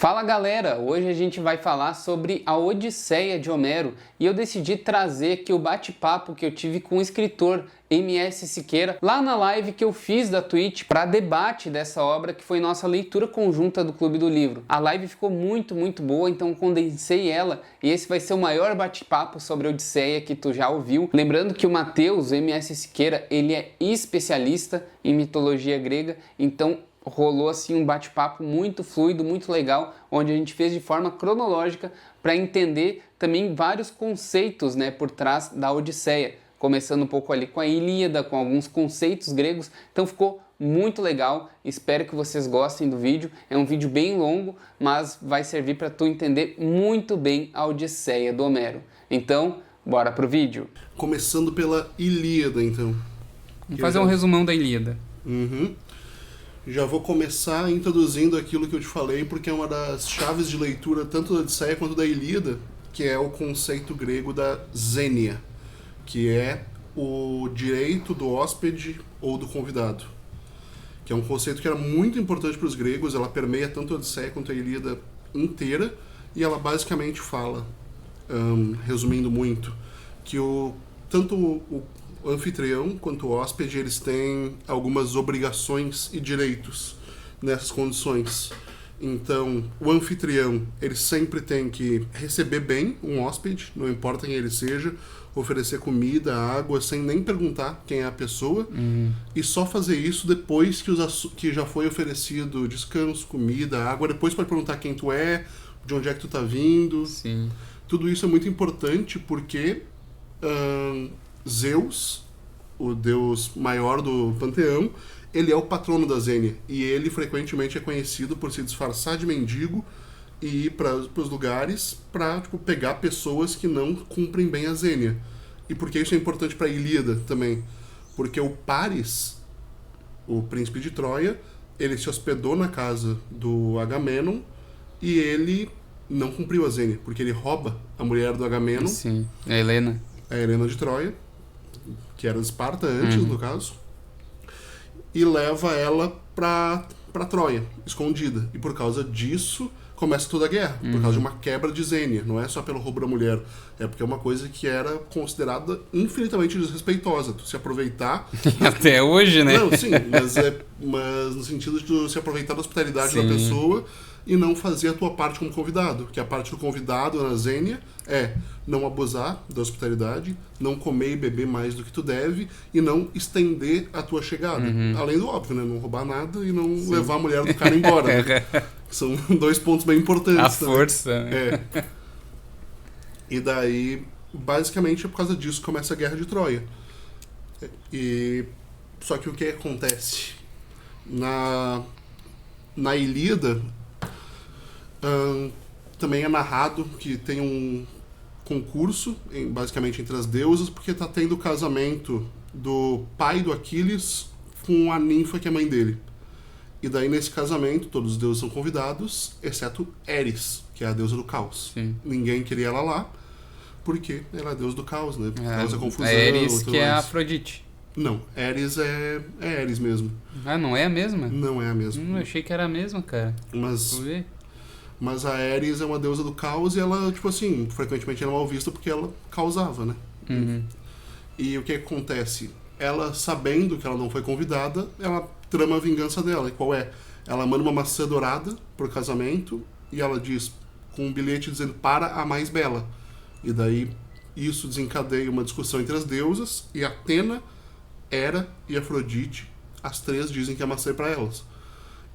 Fala galera, hoje a gente vai falar sobre a Odisseia de Homero e eu decidi trazer aqui o bate-papo que eu tive com o escritor M.S. Siqueira lá na live que eu fiz da Twitch para debate dessa obra que foi nossa leitura conjunta do Clube do Livro. A live ficou muito boa, então condensei ela e esse vai ser o maior bate-papo sobre a Odisseia que tu já ouviu. Lembrando que o Matheus, M.S. Siqueira, ele é especialista em mitologia grega, então rolou assim um bate-papo muito fluido, muito legal, onde a gente fez de forma cronológica para entender também vários conceitos, por trás da Odisseia, começando um pouco ali com a Ilíada, com alguns conceitos gregos. Então ficou muito legal, espero que vocês gostem do vídeo. É um vídeo bem longo, mas vai servir para tu entender muito bem a Odisseia do Homero. Então, bora pro vídeo. Começando pela Ilíada, então. Vamos fazer um resumão da Ilíada. Já vou começar introduzindo aquilo que eu te falei, porque é uma das chaves de leitura tanto da Odisseia quanto da Ilíada, que é o conceito grego da xênia, que é o direito do hóspede ou do convidado, que é um conceito que era muito importante para os gregos. Ela permeia tanto a Odisseia quanto a Ilíada inteira, e ela basicamente fala, resumindo muito, que tanto o anfitrião quanto o hóspede, eles têm algumas obrigações e direitos nessas condições. Então, o anfitrião, ele sempre tem que receber bem um hóspede, não importa quem ele seja, oferecer comida, água, sem nem perguntar quem é a pessoa, e só fazer isso depois que já foi oferecido descanso, comida, água. Depois pode perguntar quem tu é, de onde é que tu tá vindo. Sim. Tudo isso é muito importante porque Zeus, o deus maior do panteão, ele é o patrono da xênia, e ele frequentemente é conhecido por se disfarçar de mendigo e ir para os lugares para pegar pessoas que não cumprem bem a xênia. E por que isso é importante para a Ilíada também? Porque o Paris, o príncipe de Troia, ele se hospedou na casa do Agamenon e ele não cumpriu a xênia, porque ele rouba a mulher do Agamenon. Sim, a Helena. A Helena de Troia, que era de Esparta antes, no caso, e leva ela pra Troia, escondida. E por causa disso começa toda a guerra, por causa de uma quebra de xênia. Não é só pelo roubo da mulher, é porque é uma coisa que era considerada infinitamente desrespeitosa. Tu se aproveitar... Até hoje, né? Não, sim, mas no sentido de tu se aproveitar da hospitalidade da pessoa e não fazer a tua parte como convidado, que a parte do convidado na xênia é não abusar da hospitalidade, não comer e beber mais do que tu deve e não estender a tua chegada. Além do óbvio, né? Não roubar nada e não levar a mulher do cara embora. Né? São dois pontos bem importantes. A força. E daí, basicamente, é por causa disso que começa a Guerra de Troia. Só que o que acontece? Na Ilíada, também é narrado que tem um concurso, basicamente entre as deusas, porque tá tendo o casamento do pai do Aquiles com a ninfa que é mãe dele. E daí nesse casamento todos os deuses são convidados, exceto Eris, que é a deusa do caos. Sim. Ninguém queria ela lá, porque ela é a deusa do caos, né? Causa confusão. A Eris que é a Afrodite. Não, Eris é Eris mesmo. Ah, não é a mesma? Não é a mesma. Eu achei que era a mesma, cara. Mas a Eris é uma deusa do caos e ela, frequentemente era mal vista porque ela causava, né? E o que acontece? Ela, sabendo que ela não foi convidada, ela trama a vingança dela. E qual é? Ela manda uma maçã dourada pro casamento e ela diz, com um bilhete dizendo, para a mais bela. E daí isso desencadeia uma discussão entre as deusas, e Atena, Hera e Afrodite, as três dizem que a maçã é pra elas.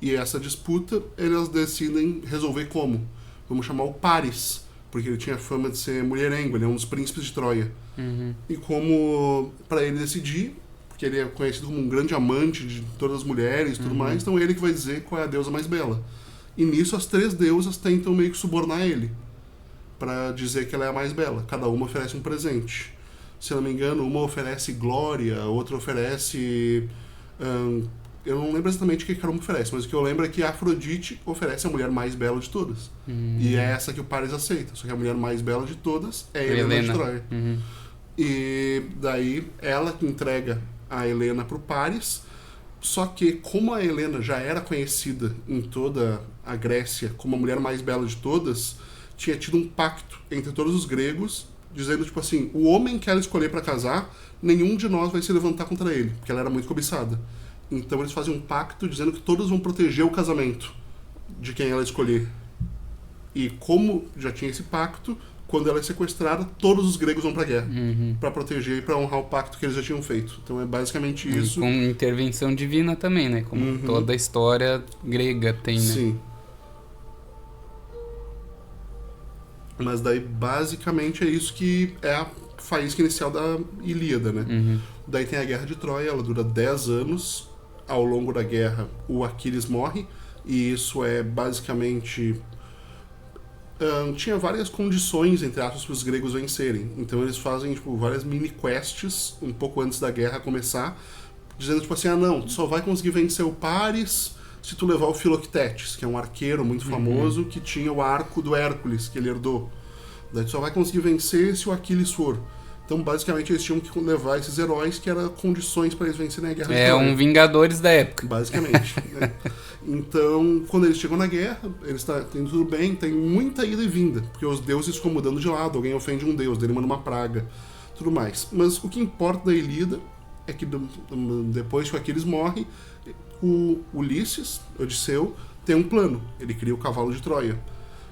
E essa disputa, elas decidem resolver como? Vamos chamar o Paris, porque ele tinha fama de ser mulherengo, ele é um dos príncipes de Troia. E como, para ele decidir, porque ele é conhecido como um grande amante de todas as mulheres e tudo mais, então ele que vai dizer qual é a deusa mais bela. E nisso as três deusas tentam meio que subornar ele, para dizer que ela é a mais bela. Cada uma oferece um presente. Se eu não me engano, uma oferece glória, a outra oferece... eu não lembro exatamente o que cada uma oferece, mas o que eu lembro é que a Afrodite oferece a mulher mais bela de todas. E é essa que o Paris aceita. Só que a mulher mais bela de todas é a Helena de Troia. E daí ela que entrega a Helena pro Paris, Só que, como a Helena já era conhecida em toda a Grécia como a mulher mais bela de todas, tinha tido um pacto entre todos os gregos, dizendo, tipo assim, o homem que ela escolher para casar, nenhum de nós vai se levantar contra ele, porque ela era muito cobiçada. Então eles fazem um pacto dizendo que todos vão proteger o casamento de quem ela escolher. E como já tinha esse pacto, quando ela é sequestrada, todos os gregos vão pra guerra. Pra proteger e pra honrar o pacto que eles já tinham feito. Então é basicamente isso. E com intervenção divina também, né? Como toda a história grega tem, né? Sim. Mas daí basicamente é isso que é a faísca inicial da Ilíada, né? Daí tem a Guerra de Troia, ela dura 10 anos. Ao longo da guerra, o Aquiles morre. E isso é basicamente... tinha várias condições, entre aspas, para os gregos vencerem. Então eles fazem tipo, várias mini-quests um pouco antes da guerra começar, dizendo tipo assim, não, tu só vai conseguir vencer o Paris se tu levar o Filoctetes, que é um arqueiro muito famoso, que tinha o arco do Hércules, que ele herdou. Daí tu só vai conseguir vencer se o Aquiles for. Então, basicamente, eles tinham que levar esses heróis que eram condições para eles vencerem a guerra de Troia. É um Vingadores da época. Basicamente. Né? Então, quando eles chegam na guerra, eles têm tudo bem, tem muita ida e vinda, porque os deuses ficam mudando de lado, alguém ofende um deus, dele manda uma praga, tudo mais. Mas o que importa da Ilíada é que depois que o Aquiles morre, o Ulisses, Odisseu, tem um plano. Ele cria o cavalo de Troia,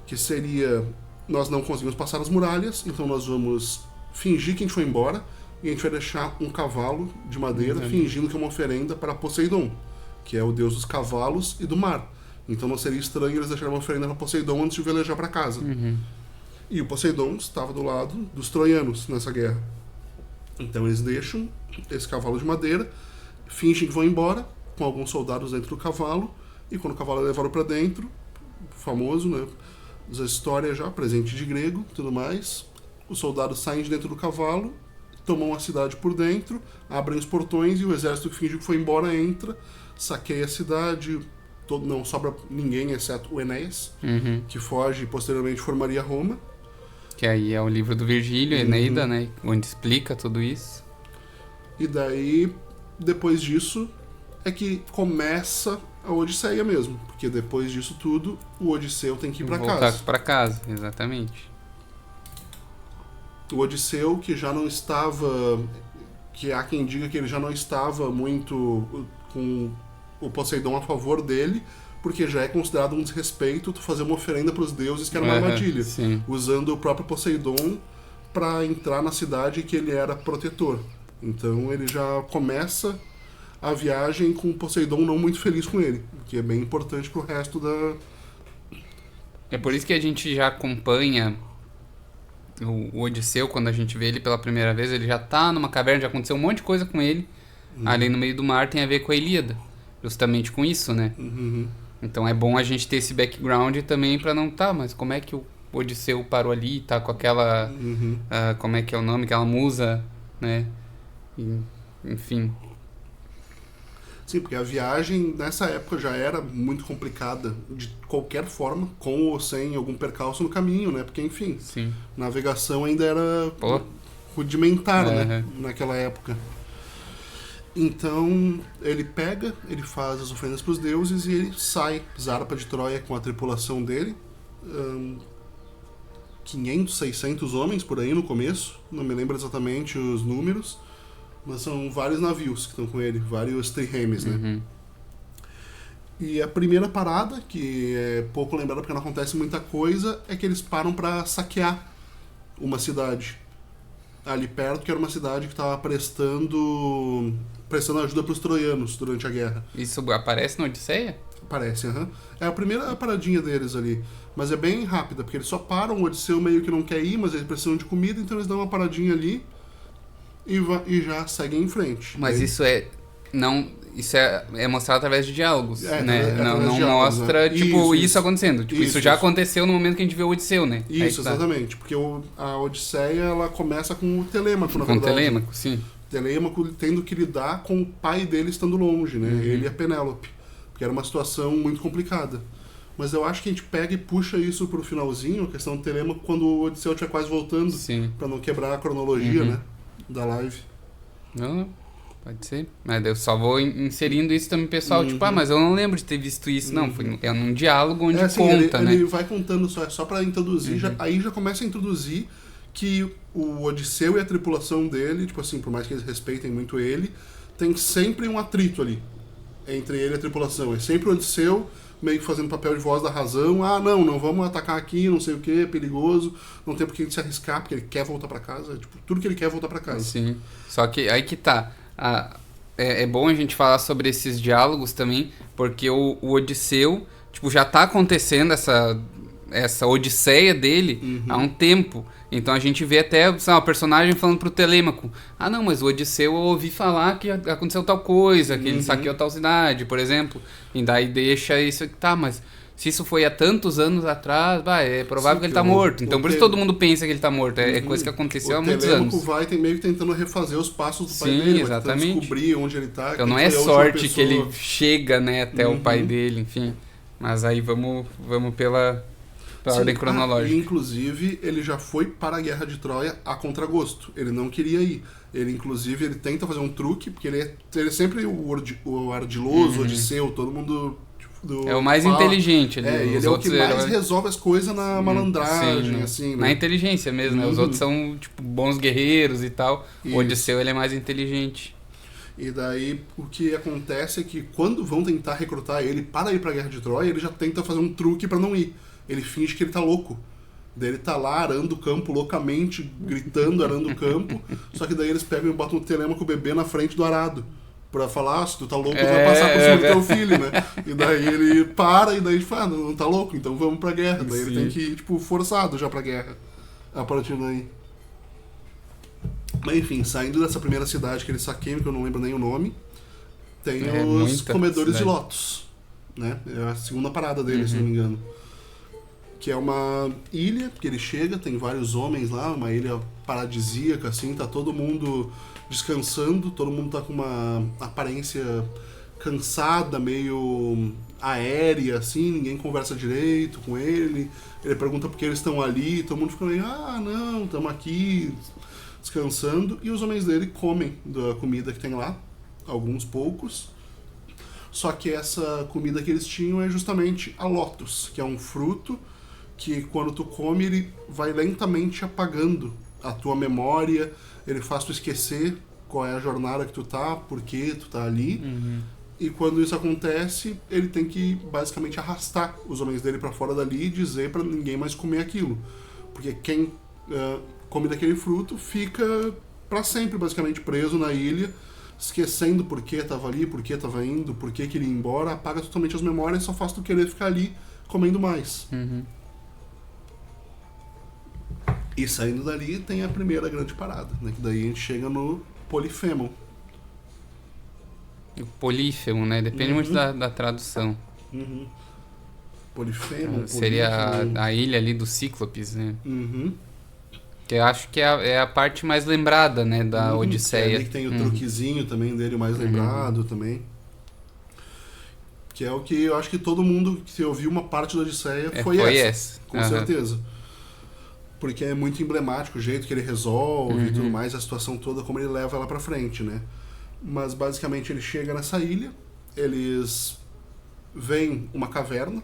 que seria, nós não conseguimos passar as muralhas, então nós vamos fingir que a gente foi embora e a gente vai deixar um cavalo de madeira fingindo que é uma oferenda para Poseidon, que é o deus dos cavalos e do mar. Então não seria estranho eles deixarem uma oferenda para Poseidon antes de velejar para casa. E o Poseidon estava do lado dos troianos nessa guerra. Então eles deixam esse cavalo de madeira, fingem que vão embora com alguns soldados dentro do cavalo, e quando o cavalo é levado para dentro, famoso, né? A história já, presente de grego, tudo mais, os soldados saem de dentro do cavalo, tomam a cidade por dentro, abrem os portões e o exército que fingiu que foi embora entra, saqueia a cidade, não sobra ninguém exceto o Enéas, que foge e posteriormente formaria Roma. Que aí é o livro do Virgílio, Eneida, né? Onde explica tudo isso. E daí, depois disso, é que começa a Odisseia mesmo, porque depois disso tudo, o Odisseu tem que ir pra casa. Voltar pra casa, exatamente. O Odisseu, que já não estava... que há quem diga que ele já não estava muito com o Poseidon a favor dele, porque já é considerado um desrespeito tu fazer uma oferenda para os deuses, que era uma armadilha, usando o próprio Poseidon para entrar na cidade que ele era protetor. Então ele já começa a viagem com o Poseidon não muito feliz com ele, que é bem importante pro resto da... É por isso que a gente já acompanha o Odisseu, quando a gente vê ele pela primeira vez, ele já tá numa caverna, já aconteceu um monte de coisa com ele. Ali no meio do mar tem a ver com a Ilíada, justamente com isso, né? Então é bom a gente ter esse background também pra não mas como é que o Odisseu parou ali, tá com aquela, como é que é o nome, aquela musa, né? Enfim. Sim, porque a viagem nessa época já era muito complicada de qualquer forma, com ou sem algum percalço no caminho, né? Porque, enfim, navegação ainda era rudimentar, né? Naquela época. Então, ele faz as oferendas para os deuses e ele sai, zarpa de Troia com a tripulação dele. 500, 600 homens por aí no começo, não me lembro exatamente os números. Mas são vários navios que estão com ele, vários triremes, né? E a primeira parada, que é pouco lembrada porque não acontece muita coisa, é que eles param para saquear uma cidade ali perto, que era uma cidade que estava prestando ajuda para os troianos durante a guerra. Isso aparece na Odisseia? Aparece, É a primeira paradinha deles ali. Mas é bem rápida, porque eles só param, o Odisseu meio que não quer ir, mas eles precisam de comida, então eles dão uma paradinha ali e já seguem em frente. Mas isso é mostrado através de diálogos, né? Não diálogos, mostra, né? Isso acontecendo. Isso já aconteceu no momento que a gente vê o Odisseu, né? Isso, exatamente. Porque a Odisseia, ela começa com o Telêmaco, na verdade. Com o Telêmaco, sim. Telêmaco tendo que lidar com o pai dele estando longe, né? Ele e a Penélope. Porque era uma situação muito complicada. Mas eu acho que a gente pega e puxa isso pro finalzinho, a questão do Telêmaco, quando o Odisseu estiver quase voltando, para não quebrar a cronologia, né? Da live. Não, Pode ser. Mas eu só vou inserindo isso também, pessoal. Tipo, mas eu não lembro de ter visto isso. Não, é num diálogo onde assim, conta, né? Ele vai contando só pra introduzir. Aí já começa a introduzir que o Odisseu e a tripulação dele, tipo assim, por mais que eles respeitem muito ele, tem sempre um atrito ali entre ele e a tripulação. É sempre o Odisseu meio que fazendo papel de voz da razão. Não vamos atacar aqui, não sei o que, é perigoso, não tem por que ele se arriscar, porque ele quer voltar pra casa. Tipo, tudo que ele quer é voltar pra casa. Sim, só que aí que tá. É bom a gente falar sobre esses diálogos também, porque o Odisseu, tipo, já tá acontecendo essa odisseia dele há um tempo. Então a gente vê até o personagem falando pro Telêmaco: não, mas o Odisseu eu ouvi falar que aconteceu tal coisa, que ele saqueou tal cidade, por exemplo. E daí deixa isso aqui, tá, mas se isso foi há tantos anos atrás, é provável que ele tá morto. Então por isso todo mundo pensa que ele tá morto. É coisa que aconteceu há muitos anos. O Telêmaco vai meio que tentando refazer os passos do pai dele. Sim, exatamente. Descobrir onde ele tá. Então não é sorte que ele chega, né, até o pai dele, enfim. Mas aí vamos pela ordem cronológica. E, inclusive, ele já foi para a Guerra de Troia a contragosto. Ele não queria ir. Ele tenta fazer um truque, porque ele é sempre o ardiloso, o Odisseu, todo mundo... É o mais inteligente. Ele é o que mais resolve as coisas na malandragem, assim, né? Na inteligência mesmo, né? Os outros são, tipo, bons guerreiros e tal. Isso. O Odisseu, ele é mais inteligente. E daí, o que acontece é que quando vão tentar recrutar ele para ir para a Guerra de Troia, ele já tenta fazer um truque para não ir. Ele finge que ele tá louco. Daí ele tá lá arando o campo loucamente, gritando, arando o campo. Só que daí eles pegam e botam o Telêmaco com o bebê na frente do arado. Pra falar, se tu tá louco, tu vai passar por cima do teu filho, né? E daí ele para e daí fala, não tá louco, então vamos pra guerra. Daí ele tem que ir, tipo, forçado já pra guerra. A partir daí. Mas enfim, saindo dessa primeira cidade que eles saqueiam, que eu não lembro nem o nome, tem os comedores de lotos, né? É a segunda parada deles, se não me engano. Que é uma ilha que ele chega, tem vários homens lá, uma ilha paradisíaca, assim, tá todo mundo descansando, todo mundo tá com uma aparência cansada, meio aérea, assim, ninguém conversa direito com ele. Ele pergunta por que eles estão ali, todo mundo fica meio, não, estamos aqui descansando. E os homens dele comem da comida que tem lá, alguns poucos. Só que essa comida que eles tinham é justamente a Lotus, que é um fruto que quando tu come ele vai lentamente apagando a tua memória, ele faz tu esquecer qual é a jornada que tu tá, por que tu tá ali. E quando isso acontece, ele tem que basicamente arrastar os homens dele pra fora dali e dizer pra ninguém mais comer aquilo. Porque quem come daquele fruto fica pra sempre basicamente preso na ilha, esquecendo por que tava ali, por que tava indo, por que ele ia embora, apaga totalmente as memórias e só faz tu querer ficar ali comendo mais. E saindo dali tem a primeira grande parada, né? Que daí a gente chega no Polifemo. O Polífemo, né? Depende muito da tradução. Polifemo. Seria a ilha ali do Cíclopes, né? Que eu acho que é a parte mais lembrada, né? Da Odisseia. Que tem o truquezinho também dele, o mais lembrado também. Que é o que eu acho que todo mundo que ouviu uma parte da Odisseia foi essa. Com certeza. Porque é muito emblemático o jeito que ele resolve e tudo mais, a situação toda, como ele leva ela pra frente, né? Mas basicamente ele chega nessa ilha, eles veem uma caverna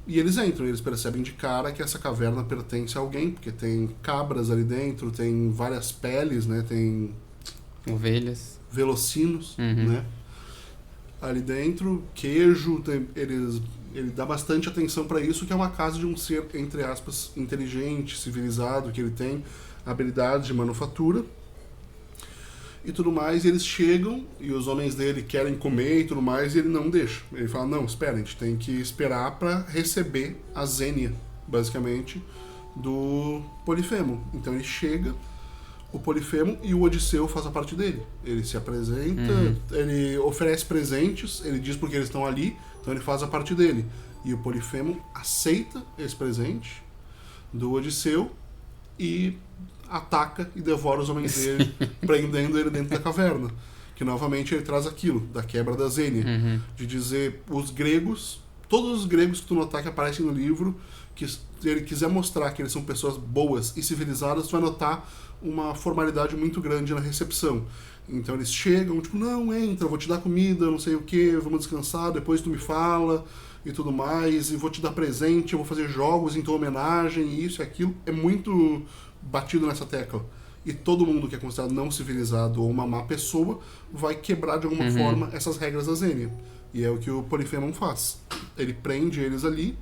e eles entram, eles percebem de cara que essa caverna pertence a alguém, porque tem cabras ali dentro, tem várias peles, né? Tem ovelhas, velocinos, né? Ali dentro, queijo, ele dá bastante atenção para isso, que é uma casa de um ser, entre aspas, inteligente, civilizado, que ele tem habilidades de manufatura e tudo mais. E eles chegam e os homens dele querem comer e tudo mais, e ele não deixa. Ele fala, não, espera, a gente tem que esperar para receber a Zênia, basicamente, do Polifemo. Então ele chega, o Polifemo, e o Odisseu faz a parte dele. Ele se apresenta, ele oferece presentes, ele diz porque eles estão ali, então ele faz a parte dele. E o Polifemo aceita esse presente do Odisseu e ataca e devora os homens dele, prendendo ele dentro da caverna. Que novamente ele traz aquilo, da quebra da Zênia. De dizer, os gregos, todos os gregos que tu notar que aparecem no livro, que ele quiser mostrar que eles são pessoas boas e civilizadas, tu vai notar uma formalidade muito grande na recepção. Então eles chegam, tipo, não, entra, eu vou te dar comida, não sei o que, vamos descansar, depois tu me fala e tudo mais, e vou te dar presente, eu vou fazer jogos em tua homenagem, e isso e aquilo. É muito batido nessa tecla. E todo mundo que é considerado não civilizado ou uma má pessoa vai quebrar de alguma forma essas regras da Zênia. E é o que o Polifemon faz. Ele prende eles ali,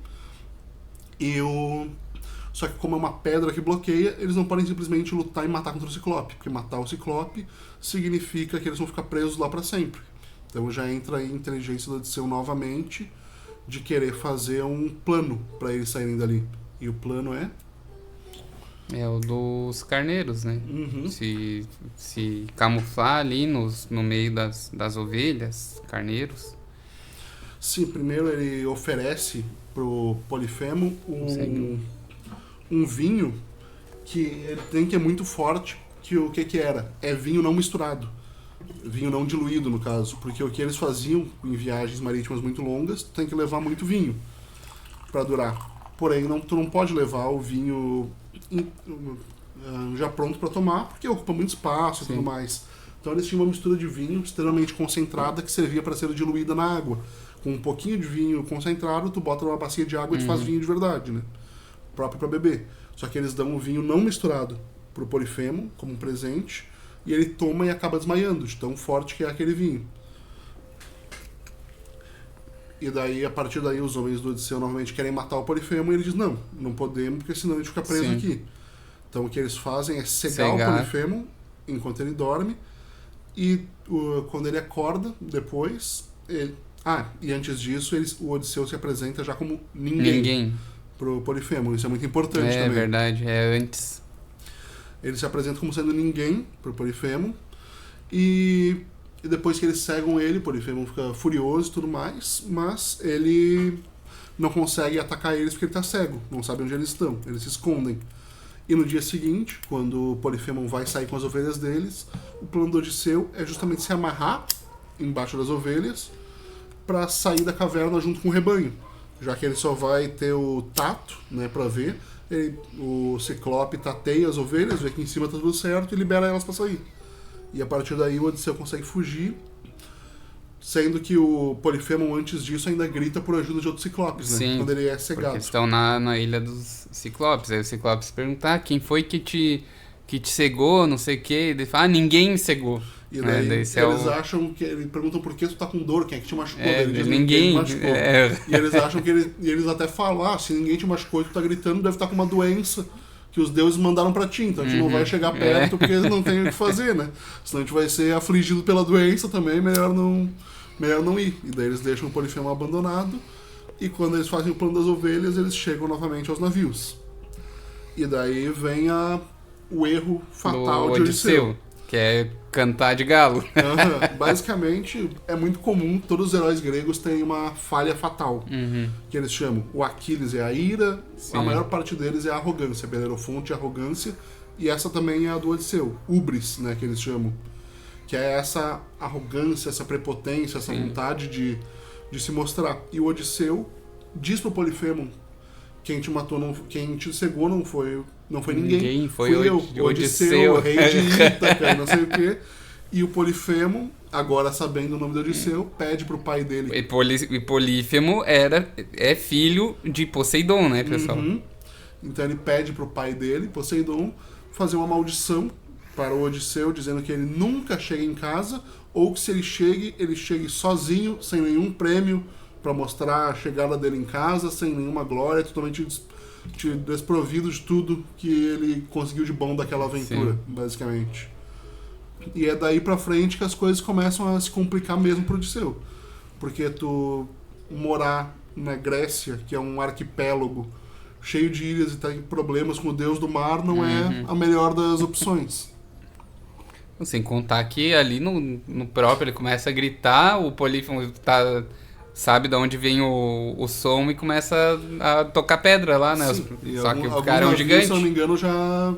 só que como é uma pedra que bloqueia, eles não podem simplesmente lutar e matar contra o Ciclope, porque matar o Ciclope significa que eles vão ficar presos lá pra sempre. Então já entra aí a inteligência do Odisseu novamente de querer fazer um plano pra eles saírem dali. E o plano é... É o dos carneiros, né? Se camuflar ali no meio das ovelhas, carneiros. Sim, primeiro ele oferece pro Polifemo um vinho que ele tem que é muito forte, que o que era? É vinho não misturado. Vinho não diluído, no caso. Porque o que eles faziam em viagens marítimas muito longas, tu tem que levar muito vinho para durar. Porém, tu não pode levar o vinho já pronto para tomar, porque ocupa muito espaço e tudo mais. Então eles tinham uma mistura de vinho extremamente concentrada que servia para ser diluída na água. Com um pouquinho de vinho concentrado, tu bota numa bacia de água e tu faz vinho de verdade, né? Próprio para beber. Só que eles dão o vinho não misturado pro Polifemo como um presente, e ele toma e acaba desmaiando, de tão forte que é aquele vinho. E daí, a partir daí, os homens do Odisseu novamente querem matar o Polifemo, e ele diz, não podemos, porque senão a gente fica preso aqui. Então o que eles fazem é cegar o Polifemo enquanto ele dorme, e quando ele acorda, depois... e antes disso, o Odisseu se apresenta já como ninguém. Pro Polifemo. Isso é muito importante também. É verdade, é antes. Ele se apresenta como sendo ninguém pro Polifemo, e depois que eles cegam ele, o Polifemo fica furioso e tudo mais, mas ele não consegue atacar eles porque ele tá cego, não sabe onde eles estão, eles se escondem. E no dia seguinte, quando o Polifemo vai sair com as ovelhas deles, o plano do Odisseu é justamente se amarrar embaixo das ovelhas para sair da caverna junto com o rebanho, já que ele só vai ter o tato, né, para ver. O Ciclope tateia as ovelhas, vê que em cima tá tudo certo e libera elas para sair. E a partir daí o Odisseu consegue fugir, sendo que o Polifemo antes disso ainda grita por ajuda de outros Ciclopes, né? Sim, quando ele é cegado. Porque estão na ilha dos Ciclopes. Aí o Ciclopes pergunta, quem foi que te cegou, não sei o que. Ele fala, ninguém me cegou. E daí eles acham que... Eles perguntam por que tu tá com dor, quem é que te machucou? Ele diz, ninguém me machucou. E eles acham que e eles até falam, se ninguém te machucou e tu tá gritando, deve estar com uma doença que os deuses mandaram pra ti, então a gente não vai chegar perto porque não tem o que fazer, né? Senão a gente vai ser afligido pela doença também, melhor não ir. E daí eles deixam o Polifemo abandonado, e quando eles fazem o plano das ovelhas, eles chegam novamente aos navios. E daí vem o erro fatal de Odisseu. Que é cantar de galo. Basicamente, é muito comum, todos os heróis gregos têm uma falha fatal, que eles chamam. O Aquiles é a ira, a maior parte deles é a arrogância, Belerofonte é a arrogância, e essa também é a do Odisseu, Ubris, né, que eles chamam. Que é essa arrogância, essa prepotência, essa vontade de se mostrar. E o Odisseu diz pro Polifemo, quem te matou, quem te cegou não foi ninguém. Foi eu, o Odisseu, o rei de Ítaca, não sei o quê. E o Polifemo, agora sabendo o nome do Odisseu, pede pro pai dele. E Polífemo é filho de Poseidon, né, pessoal? Então ele pede pro pai dele, Poseidon, fazer uma maldição para o Odisseu, dizendo que ele nunca chega em casa, ou que se ele chegue sozinho, sem nenhum prêmio para mostrar a chegada dele em casa, sem nenhuma glória, totalmente desprovido de tudo que ele conseguiu de bom daquela aventura, basicamente. E é daí pra frente que as coisas começam a se complicar mesmo pro Odisseu. Porque tu morar na Grécia, que é um arquipélago cheio de ilhas e tem problemas com o deus do mar, não é a melhor das opções. Sem contar que ali no próprio ele começa a gritar, o Polífemo sabe de onde vem o som e começa a tocar pedra lá, né? Sim, Só que o cara é um navios, gigante. se eu não me engano, já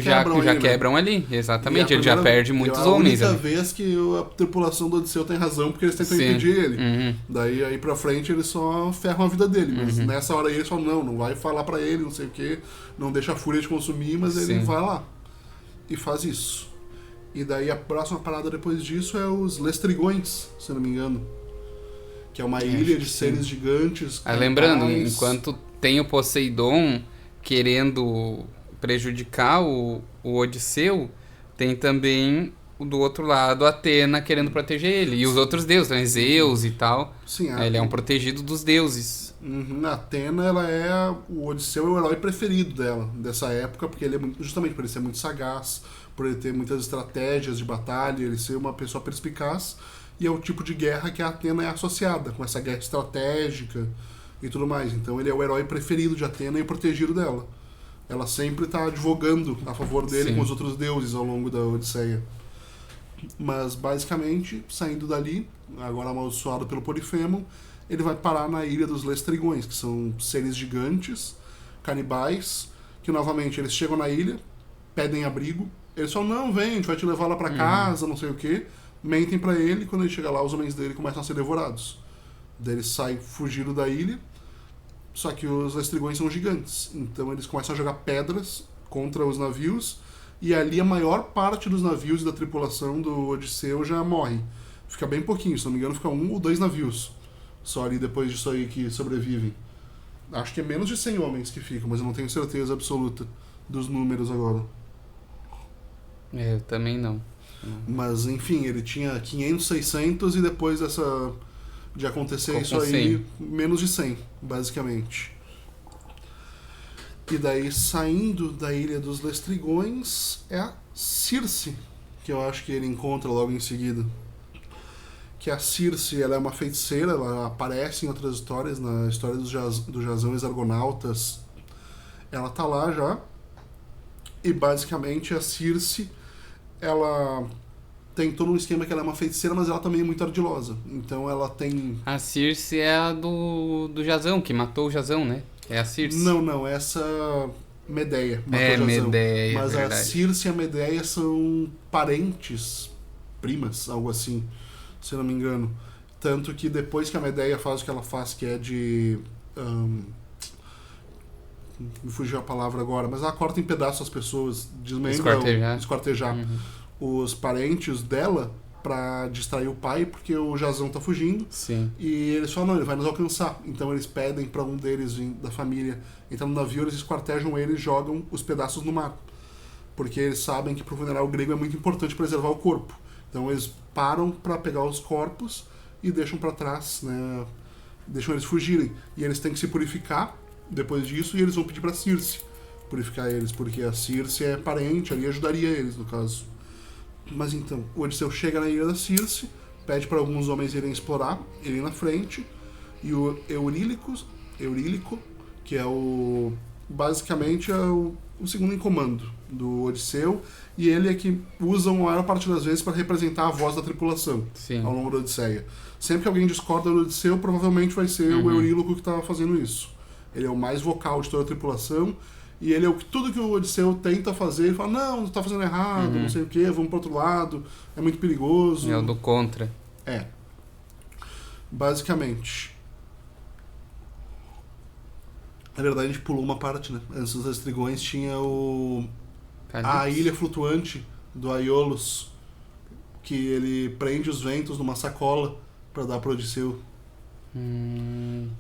quebram ali, né? ali, exatamente. E Ele já perde muitos homens. É a ali. única vez que a tripulação do Odisseu tem razão, porque eles tentam Sim. impedir ele. Uhum. Daí, aí pra frente, eles só ferram a vida dele. Mas Uhum. nessa hora aí, eles falam, não vai falar pra ele, não sei o quê, não deixa a fúria de consumir, mas ele Sim. vai lá e faz isso. E daí a próxima parada depois disso é os Lestrigões, se eu não me engano. Que é uma ilha de seres gigantes. Lembrando, canibais. enquanto tem o Poseidon querendo prejudicar o Odisseu, tem também do outro lado a Atena querendo proteger ele. E os outros deuses, né? Zeus e tal. Sim, Ele é um protegido dos deuses. A Atena, ela é... O Odisseu é o herói preferido dela, dessa época, porque ele é justamente por ele ser muito sagaz, por ele ter muitas estratégias de batalha, ele ser uma pessoa perspicaz, e é o tipo de guerra que a Atena é associada, com essa guerra estratégica e tudo mais. Então ele é o herói preferido de Atena e o protegido dela. Ela sempre está advogando a favor dele Sim. com os outros deuses ao longo da Odisseia. Mas, basicamente, saindo dali, agora amaldiçoado pelo Polifemo, ele vai parar na Ilha dos Lestrigões, que são seres gigantes, canibais, que, novamente, eles chegam na ilha, pedem abrigo, eles falam, não, vem, a gente vai te levar lá pra casa, não sei o quê, mentem pra ele, e quando ele chega lá, os homens dele começam a ser devorados. Daí eles saem fugindo da ilha, só que os Lestrigões são gigantes, então eles começam a jogar pedras contra os navios, e ali a maior parte dos navios e da tripulação do Odisseu já morre. Fica bem pouquinho, se não me engano, fica 1 ou 2 navios só ali depois disso aí que sobrevivem. Acho que é menos de 100 homens que ficam, mas eu não tenho certeza absoluta dos números agora. Eu também não. Mas, enfim, ele tinha 500, 600 e depois de acontecer Ficou isso com aí, 100. menos de 100, basicamente. E daí, saindo da Ilha dos Lestrigões, é a Circe, que eu acho que ele encontra logo em seguida. Que a Circe, ela é uma feiticeira, ela aparece em outras histórias, na história do Jasão e os Argonautas. Ela tá lá já. E, basicamente, a Circe, ela tem todo um esquema que ela é uma feiticeira, mas ela também é muito ardilosa. Então ela tem... A Circe é a do Jasão, que matou o Jasão, né? É a Circe. Não, essa Medeia. É, matou Jasão. Medeia, Mas verdade. a Circe e a Medeia são parentes, primas, algo assim, se eu não me engano. Tanto que depois que a Medeia faz o que ela faz, que é de... me fugiu a palavra agora, mas ela corta em pedaços as pessoas, desmembra, esquartejar os parentes dela pra distrair o pai, porque o Jasão tá fugindo. Sim. E eles falam, não, ele vai nos alcançar. Então eles pedem pra um deles da família entrar no navio, eles esquartejam ele e jogam os pedaços no mar. Porque eles sabem que pro funeral grego é muito importante preservar o corpo. Então eles param pra pegar os corpos e deixam pra trás, né? Deixam eles fugirem. E eles têm que se purificar depois disso, e eles vão pedir pra Circe purificar eles, porque a Circe é parente ali, ajudaria eles, no caso. Mas então, o Odisseu chega na ilha da Circe, pede para alguns homens irem explorar, irem na frente, e o Eurílico, que é basicamente é o segundo em comando do Odisseu, e ele é que usa a maior parte das vezes para representar a voz da tripulação. Sim. Ao longo da Odisseia. Sempre que alguém discorda do Odisseu, provavelmente vai ser o Eurílico que está fazendo isso. Ele é o mais vocal de toda a tripulação, e ele é tudo que o Odisseu tenta fazer, ele fala, não, tá fazendo errado, não sei o que, vamos pro outro lado, é muito perigoso. É o do contra. É. Basicamente. Na verdade, a gente pulou uma parte, né? Antes dos Lestrigões tinha a ilha flutuante do Aiolos, que ele prende os ventos numa sacola pra dar pro Odisseu.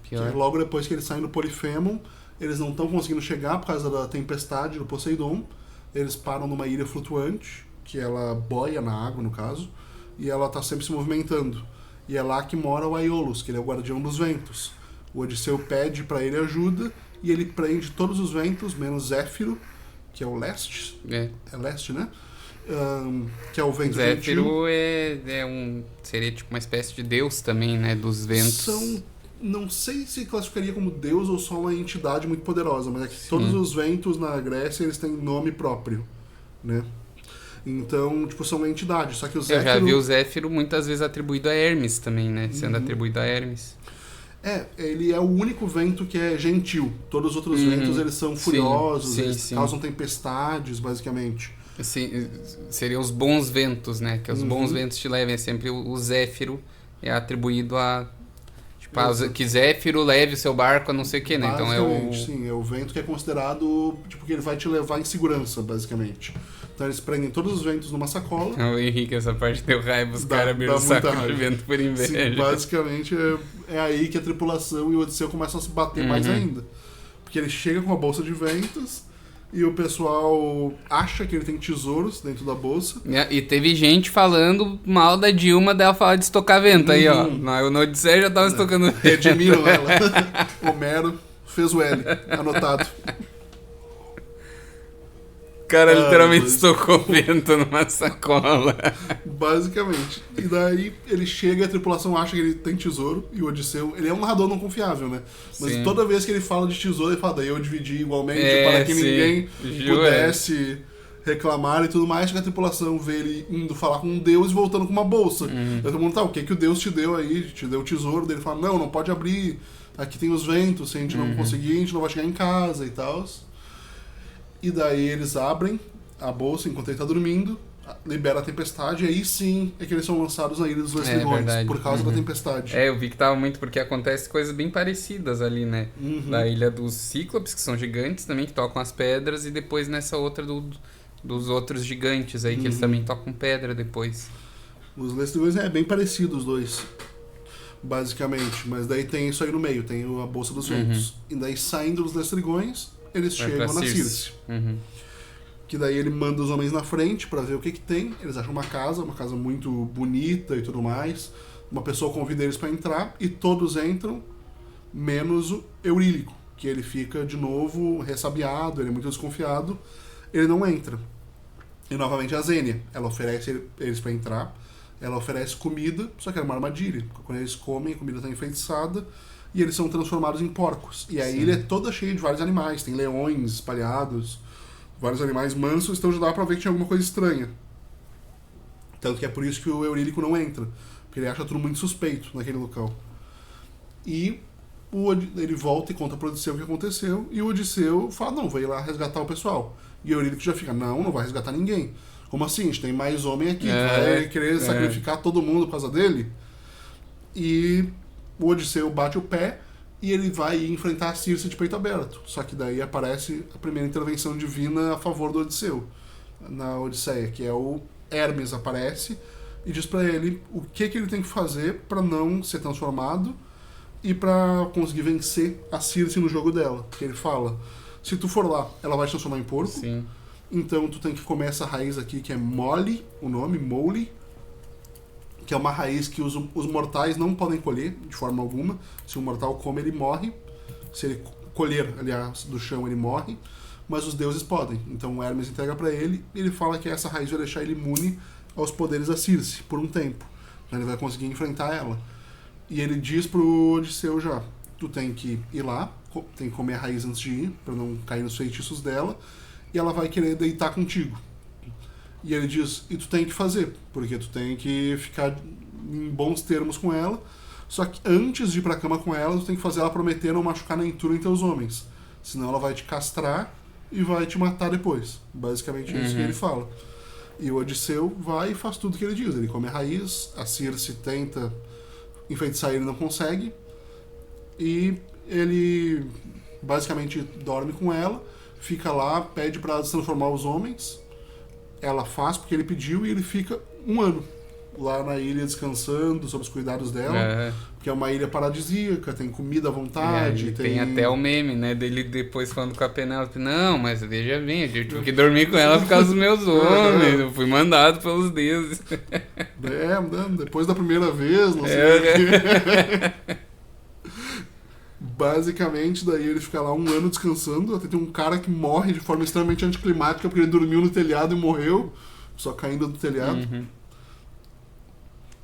Pior. Que logo depois que eles saem do Polifemo, eles não estão conseguindo chegar por causa da tempestade do Poseidon. Eles param numa ilha flutuante, que ela boia na água, no caso, e ela está sempre se movimentando. E é lá que mora o Aiolos, que ele é o guardião dos ventos. O Odisseu pede para ele ajuda, e ele prende todos os ventos, menos Zéfiro, que é o leste. É. É leste, né? Que é o vento Zéfiro seria tipo uma espécie de deus também, né? Dos ventos. Não sei se classificaria como deus ou só uma entidade muito poderosa, mas é que todos os ventos na Grécia eles têm nome próprio, né? Então, tipo, são entidades. Só que o Eu Zéfiro... já vi o Zéfiro muitas vezes atribuído a Hermes também, né? Sendo atribuído a Hermes. Ele é o único vento que é gentil. Todos os outros ventos, eles são furiosos, eles causam tempestades, basicamente. Sim, seriam os bons ventos, né? Que os bons ventos te levem. Sempre o Zéfiro é atribuído a... Tipo, que Zéfiro leve o seu barco a não sei o que, né? Então é o... Sim, é o vento que é considerado, tipo, que ele vai te levar em segurança, basicamente. Então eles prendem todos os ventos numa sacola. O Henrique, essa parte deu raiva, os caras abriram o saco de vento por inveja. Sim, basicamente é aí que a tripulação e o Odisseu começam a se bater mais ainda. Porque ele chega com a bolsa de ventos e o pessoal acha que ele tem tesouros dentro da bolsa. E teve gente falando mal da Dilma dela falar de estocar vento aí, ó. No Odisseia já tava estocando vento. Redimiram ela. Homero fez o L, anotado. O cara literalmente estocou vento numa sacola. Basicamente. E daí ele chega e a tripulação acha que ele tem tesouro. E o Odisseu, ele é um narrador não confiável, né? Mas toda vez que ele fala de tesouro, ele fala, daí eu dividi igualmente para que ninguém pudesse reclamar e tudo mais. Que a tripulação vê ele indo falar com um deus e voltando com uma bolsa. Aí todo mundo, o que o deus te deu aí? Te deu o tesouro? Daí ele fala, não pode abrir. Aqui tem os ventos, se a gente não conseguir, a gente não vai chegar em casa e tal. E daí eles abrem a bolsa enquanto ele tá dormindo, libera a tempestade, e aí sim é que eles são lançados na Ilha dos Lestrigões, por causa da tempestade. Eu vi que tava muito, porque acontece coisas bem parecidas ali, né? Da Ilha dos Cíclopes, que são gigantes também, que tocam as pedras, e depois nessa outra dos outros gigantes aí, que eles também tocam pedra depois. Os Lestrigões é bem parecido os dois, basicamente, mas daí tem isso aí no meio, tem a Bolsa dos Ventos. E daí saindo dos Lestrigões, eles chegam na Circe. Que daí ele manda os homens na frente pra ver o que tem. Eles acham uma casa muito bonita e tudo mais. Uma pessoa convida eles pra entrar e todos entram, menos o Eurílico, que ele fica de novo ressabiado, ele é muito desconfiado, ele não entra. E novamente a Zênia, ela oferece eles pra entrar, ela oferece comida, só que é uma armadilha. Quando eles comem, a comida tá enfeitiçada, e eles são transformados em porcos. E a ilha é toda cheia de vários animais. Tem leões espalhados, vários animais mansos, então já dá pra ver que tinha alguma coisa estranha. Tanto que é por isso que o Eurílico não entra. Porque ele acha tudo muito suspeito naquele local. E ele volta e conta pro Odisseu o que aconteceu. E o Odisseu fala, não, vou ir lá resgatar o pessoal. E o Eurílico já fica, não vai resgatar ninguém. Como assim? A gente tem mais homem aqui. Vai querer sacrificar todo mundo por causa dele? E... o Odisseu bate o pé e ele vai enfrentar a Circe de peito aberto. Só que daí aparece a primeira intervenção divina a favor do Odisseu, na Odisseia, que é o Hermes aparece e diz pra ele o que ele tem que fazer pra não ser transformado e pra conseguir vencer a Circe no jogo dela. Que ele fala, se tu for lá, ela vai te transformar em porco, então tu tem que comer essa raiz aqui que é Mole, o nome, Mole, que é uma raiz que os mortais não podem colher de forma alguma. Se um mortal come, ele morre. Se ele colher, aliás, do chão, ele morre. Mas os deuses podem. Então o Hermes entrega pra ele e ele fala que essa raiz vai deixar ele imune aos poderes da Circe por um tempo. Então ele vai conseguir enfrentar ela. E ele diz pro Odisseu já, tu tem que ir lá, tem que comer a raiz antes de ir, pra não cair nos feitiços dela, e ela vai querer deitar contigo. E ele diz, e tu tem que fazer, porque tu tem que ficar em bons termos com ela, só que antes de ir pra cama com ela, tu tem que fazer ela prometer não machucar nem tu nem teus homens, senão ela vai te castrar e vai te matar depois. Basicamente é isso que ele fala. E o Odisseu vai e faz tudo que ele diz, ele come a raiz, a Circe tenta enfeitiçar ele, não consegue, e ele basicamente dorme com ela, fica lá, pede pra ela transformar os homens. Ela faz porque ele pediu e ele fica 1 ano lá na ilha descansando, sob os cuidados dela. Que é uma ilha paradisíaca, tem comida à vontade. Tem até o meme, né, dele depois falando com a Penélope, não, mas veja bem, eu tive que dormir com ela por causa dos meus homens, eu fui mandado pelos deuses. Depois da primeira vez, não sei o quê. Basicamente, daí ele fica lá 1 ano descansando, até tem um cara que morre de forma extremamente anticlimática porque ele dormiu no telhado e morreu, só caindo do telhado.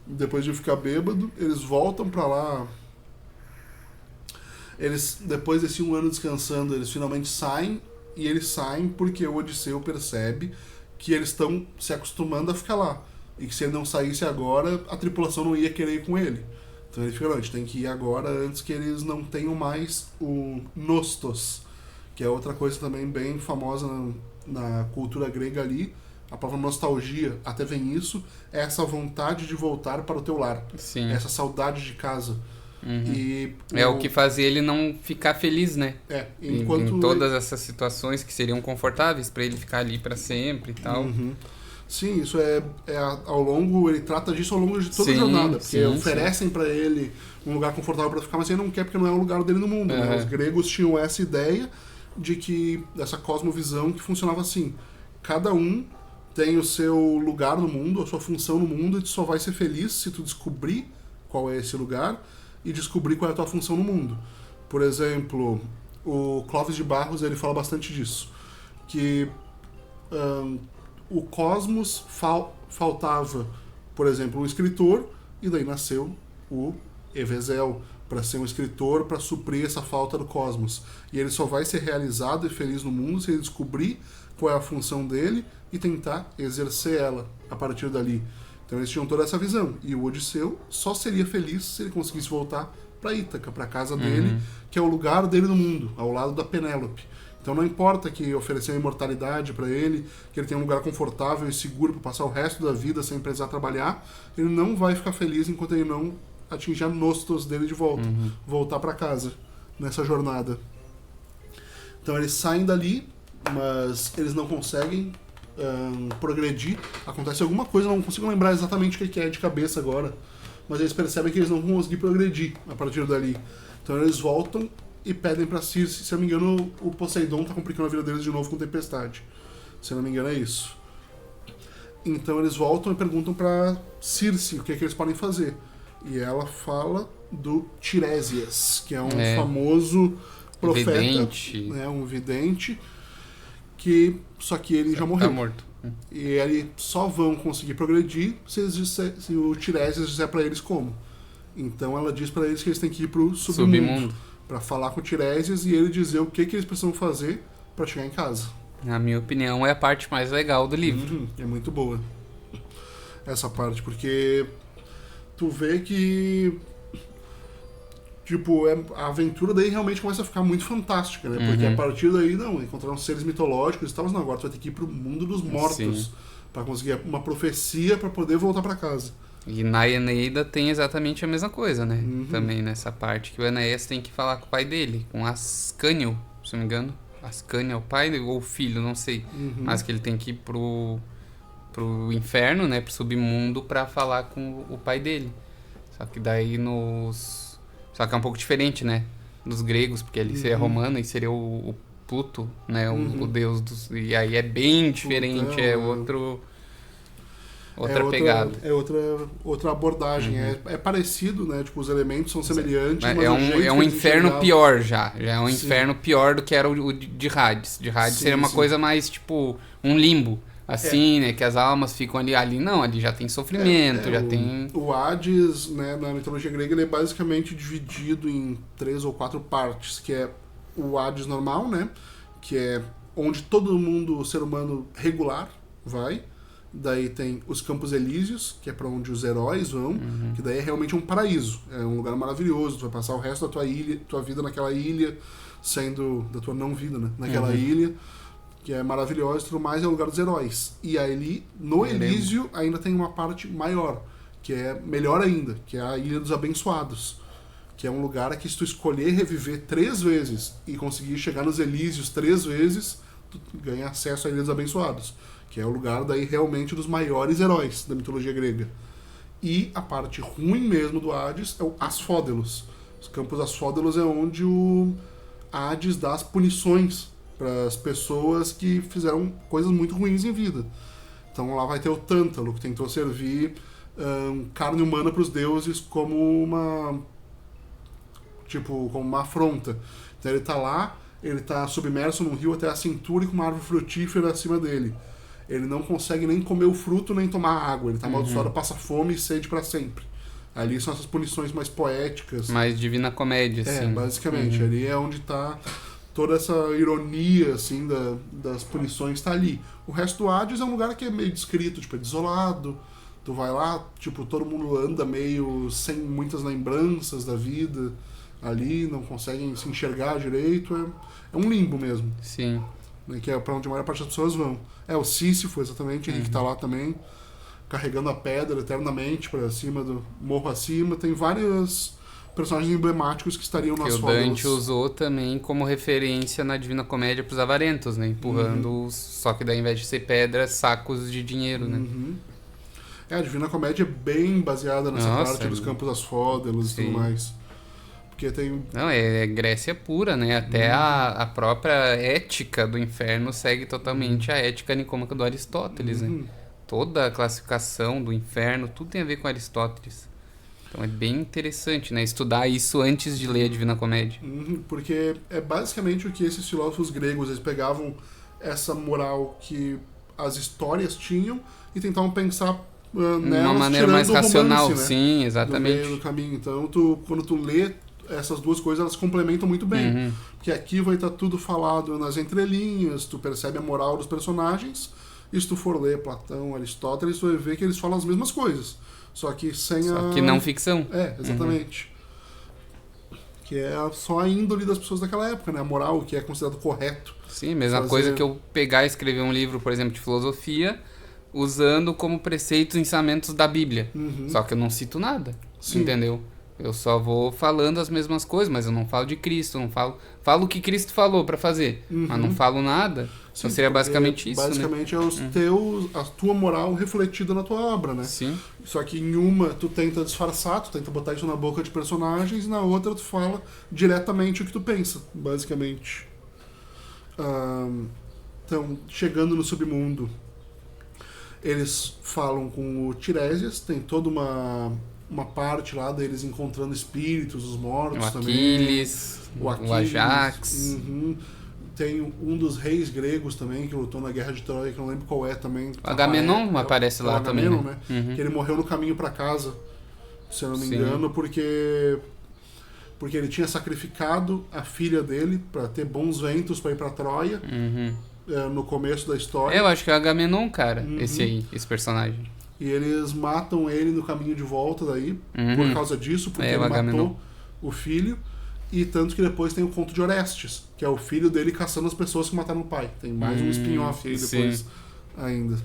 Depois de ficar bêbado, eles voltam pra lá. Depois desse 1 ano descansando, eles finalmente saem, e eles saem porque o Odisseu percebe que eles estão se acostumando a ficar lá. E que se ele não saísse agora, a tripulação não ia querer ir com ele. Então ele fica, não, a gente tem que ir agora antes que eles não tenham mais o Nostos, que é outra coisa também bem famosa na cultura grega ali. A palavra nostalgia, até vem isso, é essa vontade de voltar para o teu lar. Sim. Essa saudade de casa. E é o que fazia ele não ficar feliz, né? Enquanto em todas essas situações que seriam confortáveis para ele ficar ali para sempre e tal. Sim, isso é ao longo, ele trata disso ao longo de toda a jornada, porque oferecem para ele um lugar confortável para ficar, mas ele não quer porque não é o lugar dele no mundo, né? Os gregos tinham essa ideia de que, essa cosmovisão que funcionava assim, cada um tem o seu lugar no mundo, a sua função no mundo, e tu só vai ser feliz se tu descobrir qual é esse lugar e descobrir qual é a tua função no mundo. Por exemplo, o Clóvis de Barros, ele fala bastante disso, que o cosmos faltava, por exemplo, um escritor, e daí nasceu o Evezel, para ser um escritor, para suprir essa falta do cosmos. E ele só vai ser realizado e feliz no mundo se ele descobrir qual é a função dele e tentar exercer ela a partir dali. Então eles tinham toda essa visão. E o Odisseu só seria feliz se ele conseguisse voltar para Ítaca, para a casa dele, que é o lugar dele no mundo, ao lado da Penélope. Então não importa que oferecer a imortalidade para ele, que ele tenha um lugar confortável e seguro para passar o resto da vida sem precisar trabalhar, ele não vai ficar feliz enquanto ele não atingir a Nostos dele de volta, voltar para casa nessa jornada. Então eles saem dali, mas eles não conseguem progredir. Acontece alguma coisa, não consigo lembrar exatamente o que é de cabeça agora, mas eles percebem que eles não vão conseguir progredir a partir dali. Então eles voltam e pedem para Circe. Se eu não me engano, o Poseidon tá complicando a vida deles de novo com tempestade. Se eu não me engano, é isso. Então eles voltam e perguntam para Circe o que é que eles podem fazer. E ela fala do Tiresias, que é um famoso profeta, vidente. Um vidente, só que ele já morreu. Tá morto. E eles só vão conseguir progredir se o Tiresias disser para eles como. Então ela diz para eles que eles têm que ir pro submundo. Para falar com o Tiresias e ele dizer o que eles precisam fazer para chegar em casa. Na minha opinião, é a parte mais legal do livro. É muito boa essa parte, porque tu vê que tipo, a aventura daí realmente começa a ficar muito fantástica, né? Porque a partir daí, encontraram seres mitológicos e tal, mas não, agora tu vai ter que ir pro mundo dos mortos para conseguir uma profecia para poder voltar para casa. E na Eneida tem exatamente a mesma coisa, né? Também nessa parte que o Enéas tem que falar com o pai dele, com Ascânio, se não me engano. Ascânio é o pai ou o filho, não sei. Mas que ele tem que ir pro inferno, né? Pro submundo pra falar com o pai dele. Só que daí Só que é um pouco diferente, né? Dos gregos, porque ele seria romano e seria o Pluto, né? O deus dos... E aí é bem diferente, Plutão, outra pegada. É outra abordagem. É parecido, né? Tipo, os elementos são semelhantes, mas é um inferno pior já. Já é um inferno pior do que era o de Hades. De Hades seria uma coisa mais, tipo, um limbo. Assim, né? Que as almas ficam ali não, ali já tem sofrimento, tem... O Hades, né, na mitologia grega, ele é basicamente dividido em 3 ou 4 partes, que é o Hades normal, né? Que é onde todo mundo, o ser humano regular, vai. Daí tem os Campos Elíseos, que é para onde os heróis vão, que daí é realmente um paraíso. É um lugar maravilhoso, tu vai passar o resto da tua vida naquela ilha, sendo da tua não vida, né? Naquela ilha, que é maravilhosa e tudo mais, é o lugar dos heróis. E aí, no Elísio, ainda tem uma parte maior, que é melhor ainda, que é a Ilha dos Abençoados, que é um lugar que se tu escolher reviver 3 vezes e conseguir chegar nos Elísios 3 vezes, tu ganha acesso à Ilha dos Abençoados, que é o lugar daí realmente dos maiores heróis da mitologia grega. E a parte ruim mesmo do Hades é o Asfódelos. Os Campos Asfódelos é onde o Hades dá as punições para as pessoas que fizeram coisas muito ruins em vida. Então lá vai ter o Tântalo, que tentou servir carne humana para os deuses como uma afronta. Então ele tá lá, ele tá submerso num rio até a cintura e com uma árvore frutífera acima dele. Ele não consegue nem comer o fruto nem tomar água. Ele tá amaldiçoado, passa fome e sede para sempre. Ali são essas punições mais poéticas. Mais Divina Comédia, assim. Basicamente. Ali é onde tá toda essa ironia, assim, das punições tá ali. O resto do Hades é um lugar que é meio descrito, tipo, é desolado. Tu vai lá, tipo, todo mundo anda meio sem muitas lembranças da vida ali, não conseguem se enxergar direito. É um limbo mesmo. Sim. Né, que é pra onde a maior parte das pessoas vão. É o Sísifo, exatamente, ele que tá lá também, carregando a pedra eternamente pra cima do morro acima. Tem vários personagens emblemáticos que estariam nas Que o fórmulas. Dante usou também como referência na Divina Comédia pros avarentos, né? Empurrando, só que daí, ao invés de ser pedra, sacos de dinheiro, né? A Divina Comédia é bem baseada nessa Nossa, parte dos Campos das Fódelas e tudo mais. Porque tem... Não, é Grécia pura, né? Até a própria ética do inferno segue totalmente a ética nicômaca do Aristóteles, né? Toda a classificação do inferno, tudo tem a ver com Aristóteles. Então é bem interessante, né? Estudar isso antes de ler a Divina Comédia. Porque é basicamente o que esses filósofos gregos, eles pegavam essa moral que as histórias tinham e tentavam pensar nelas, uma maneira tirando mais o racional, romance, né? sim, exatamente. No meio do caminho. Então, quando tu lê essas duas coisas, elas complementam muito bem. Porque aqui vai estar tudo falado nas entrelinhas, tu percebe a moral dos personagens, e se tu for ler Platão, Aristóteles, tu vai ver que eles falam as mesmas coisas. Só que sem Só que não ficção. É, exatamente. Que é só a índole das pessoas daquela época, né? A moral, o que é considerado correto. Sim, mesma coisa que eu pegar e escrever um livro, por exemplo, de filosofia, usando como preceitos e ensinamentos da Bíblia. Só que eu não cito nada, entendeu? Eu só vou falando as mesmas coisas, mas eu não falo de Cristo, não falo o que Cristo falou pra fazer, mas não falo nada. Sim, então seria basicamente isso, basicamente né? é a tua moral refletida na tua obra, né? Sim. Só que em uma tu tenta disfarçar, tu tenta botar isso na boca de personagens, e na outra tu fala diretamente o que tu pensa, basicamente. Então, chegando no submundo, eles falam com o Tiresias, tem toda uma parte lá deles encontrando espíritos, os mortos O também. Aquiles, o Ajax. Tem um dos reis gregos também, que lutou na Guerra de Troia, que eu não lembro qual é também. O Agamenon aparece lá também, né? Que ele morreu no caminho para casa, se eu não me engano, porque ele tinha sacrificado a filha dele para ter bons ventos para ir para Troia, no começo da história. Eu acho que é o Agamenon, cara, esse personagem. E eles matam ele no caminho de volta daí, por causa disso, porque ele matou o filho. E tanto que depois tem o conto de Orestes, que é o filho dele caçando as pessoas que mataram o pai. Tem mais um spin-off aí depois ainda.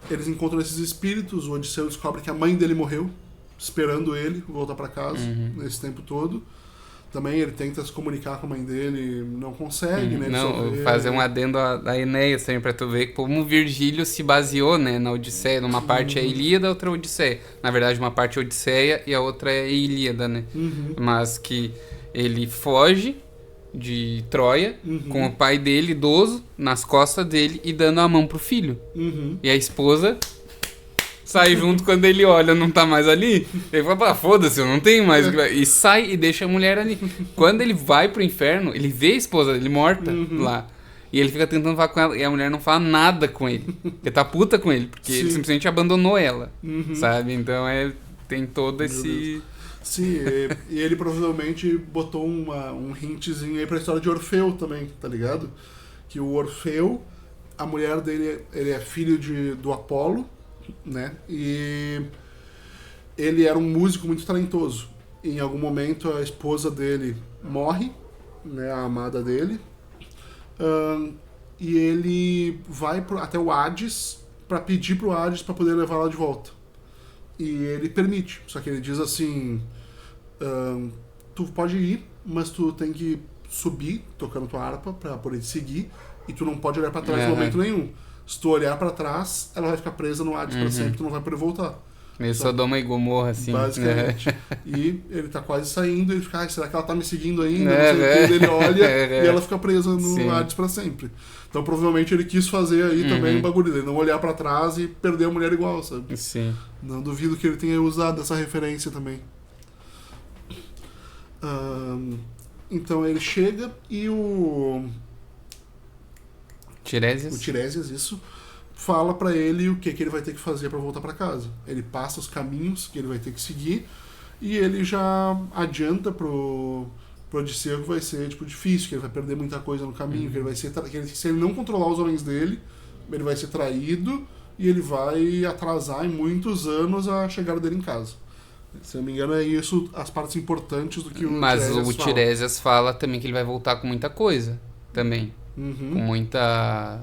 Eles encontram esses espíritos, o Odisseu descobre que a mãe dele morreu, esperando ele voltar para casa nesse tempo todo. Também ele tenta se comunicar com a mãe dele, não consegue, né? Não, fazer um adendo a Enéas também, pra tu ver como o Virgílio se baseou, né, na Odisseia. Numa parte é a Ilíada, outra é a Odisseia. Na verdade, uma parte é a Odisseia e a outra é a Ilíada, né? Mas que ele foge de Troia com o pai dele, idoso, nas costas dele e dando a mão pro filho. E a esposa sai junto quando ele olha, não tá mais ali. Ele fala, foda-se, eu não tenho mais. E sai e deixa a mulher ali. Quando ele vai pro inferno, ele vê a esposa dele morta lá. E ele fica tentando falar com ela. E a mulher não fala nada com ele. Ele tá puta com ele, porque ele simplesmente abandonou ela. Sabe? Então tem todo esse... Sim, e ele provavelmente botou um hintzinho aí pra história de Orfeu também, tá ligado? Que o Orfeu, a mulher dele, ele é filho do Apolo, né? E ele era um músico muito talentoso. Em algum momento a esposa dele morre, né, a amada dele, e ele vai até o Hades para pedir pro Hades para poder levar ela de volta. E ele permite, só que ele diz assim, tu pode ir, mas tu tem que subir tocando tua harpa para poder te seguir, e tu não pode olhar para trás em momento nenhum. Se tu olhar pra trás, ela vai ficar presa no Hades pra sempre, tu não vai poder voltar. Meio Sodoma e Gomorra, assim. Basicamente. E ele tá quase saindo, e ele fica, será que ela tá me seguindo ainda? Não sei o que. Ele olha e ela fica presa no Hades pra sempre. Então provavelmente ele quis fazer aí também um bagulho dele, não olhar pra trás e perder a mulher igual, sabe? Sim. Não duvido que ele tenha usado essa referência também. Então ele chega e o Tiresias, isso, fala pra ele o que ele vai ter que fazer pra voltar pra casa. Ele passa os caminhos que ele vai ter que seguir e ele já adianta pro pro Odisseu que vai ser, tipo, difícil, que ele vai perder muita coisa no caminho, que ele vai ser... Que ele, se ele não controlar os homens dele, ele vai ser traído e ele vai atrasar em muitos anos a chegada dele em casa. Se eu não me engano, é isso as partes importantes do que o Mas Tiresias o Tiresias fala também que ele vai voltar com muita coisa, também. Com muita...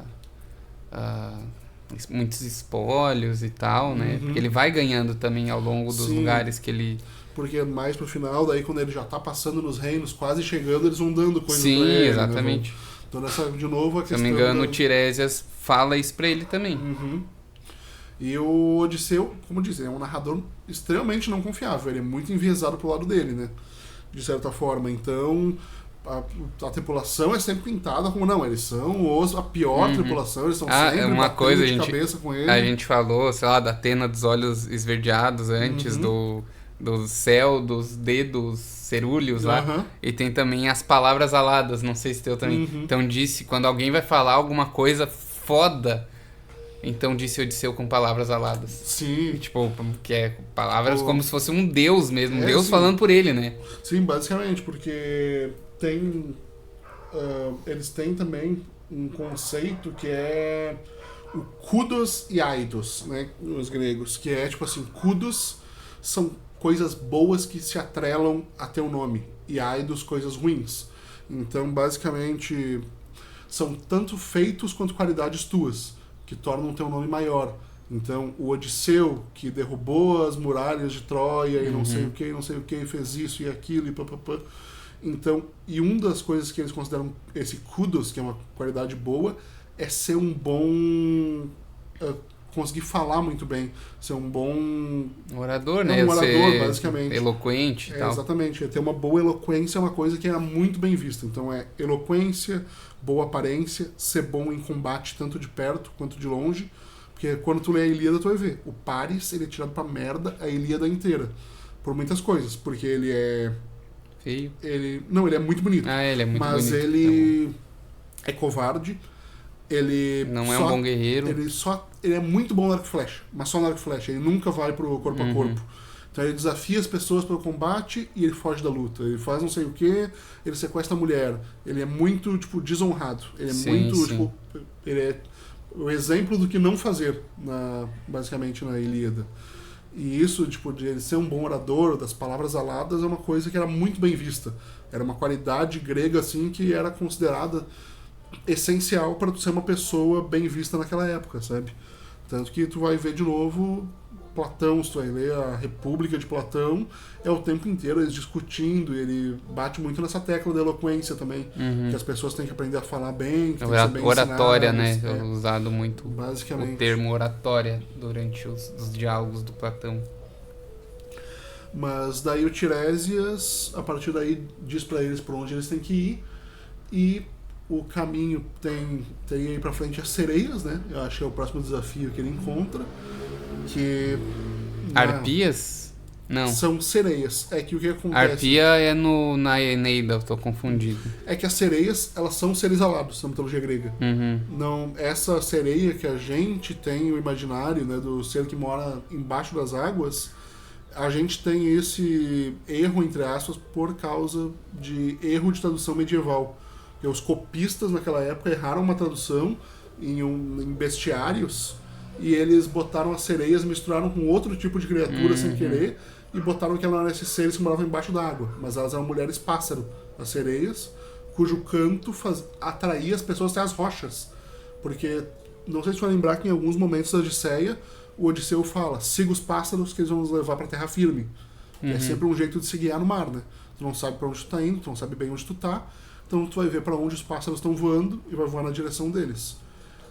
muitos espólios e tal, né? Porque ele vai ganhando também ao longo dos lugares que ele... Porque mais pro final, daí quando ele já tá passando nos reinos, quase chegando, eles vão dando coisas Sim, pra ele. exatamente. Né? Então, nessa, de novo, a questão... Se eu não me engano, o Tiresias fala isso pra ele também. E o Odisseu, como eu disse, é um narrador extremamente não confiável. Ele é muito enviesado pro lado dele, né? De certa forma. Então, a tripulação é sempre pintada como, não, eles são a pior tripulação, eles estão sempre uma batendo coisa, de cabeça com ele. A gente falou, sei lá, da Atena dos olhos esverdeados antes, do céu, dos dedos cerúleos lá. E tem também as palavras aladas, não sei se teu também. Então disse, quando alguém vai falar alguma coisa foda, então disse Odisseu com palavras aladas. Sim. Tipo, que é palavras como se fosse um deus mesmo, um deus falando por ele, né? Sim, basicamente, porque tem... eles têm também um conceito que é o kudos e aidos, né? Os gregos, que é tipo assim, kudos são coisas boas que se atrelam a teu nome, e aidos, coisas ruins. Então, basicamente, são tanto feitos quanto qualidades tuas, que tornam o teu nome maior. Então, o Odisseu, que derrubou as muralhas de Troia e não sei o que, fez isso e aquilo e papapá. Então, e uma das coisas que eles consideram esse kudos, que é uma qualidade boa, é ser um bom... conseguir falar muito bem, ser um bom... orador, né? Um orador, ser basicamente. Eloquente e tal. Exatamente. Ter uma boa eloquência é uma coisa que era muito bem vista. Então é eloquência, boa aparência, ser bom em combate tanto de perto quanto de longe. Porque quando tu lê a Ilíada, tu vai ver. O Paris, ele é tirado pra merda a Ilíada inteira. Por muitas coisas. Porque ele é... feio. Não, ele é muito bonito. Ele é muito bonito. Mas ele é covarde. Ele não é um bom guerreiro. Ele é muito bom no arco e flecha, mas só no arco e flecha. Ele nunca vai pro corpo a corpo. Então ele desafia as pessoas para o combate e ele foge da luta. Ele faz não sei o que, ele sequestra a mulher. Ele é muito, tipo, desonrado. Ele é tipo... Ele é o exemplo do que não fazer, basicamente, na Ilíada. E isso, tipo, de ele ser um bom orador, das palavras aladas, é uma coisa que era muito bem vista. Era uma qualidade grega, assim, que era considerada essencial para tu ser uma pessoa bem vista naquela época, sabe? Tanto que tu vai ver de novo Platão, se tu vai ler a República de Platão, é o tempo inteiro eles discutindo, e ele bate muito nessa tecla da eloquência também, que as pessoas têm que aprender a falar bem, que tem que ser bem oratória, ensinadas, né? Usado muito basicamente. O termo oratória durante os diálogos do Platão. Mas daí o Tiresias, a partir daí, diz para eles por onde eles têm que ir, e o caminho tem aí pra frente as sereias, né? Eu acho que é o próximo desafio que ele encontra. Que... Arpias? Não. São sereias. É que o que acontece... Arpia é na Eneida, eu tô confundido. É que as sereias, elas são seres alados na mitologia grega. Não, essa sereia que a gente tem o imaginário, né, do ser que mora embaixo das águas, a gente tem esse erro, entre aspas, por causa de erro de tradução medieval. Os copistas naquela época erraram uma tradução em bestiários e eles botaram as sereias, misturaram com outro tipo de criatura sem querer e botaram que elas eram esses seres que moravam embaixo d'água, mas elas eram mulheres pássaro, as sereias, cujo canto atraía as pessoas até as rochas, porque não sei se você vai lembrar que em alguns momentos da Odisseia o Odisseu fala, siga os pássaros que eles vão nos levar para terra firme, que é sempre um jeito de se guiar no mar, né? Tu não sabe para onde tu tá indo, tu não sabe bem onde tu tá. Então tu vai ver para onde os pássaros estão voando e vai voar na direção deles.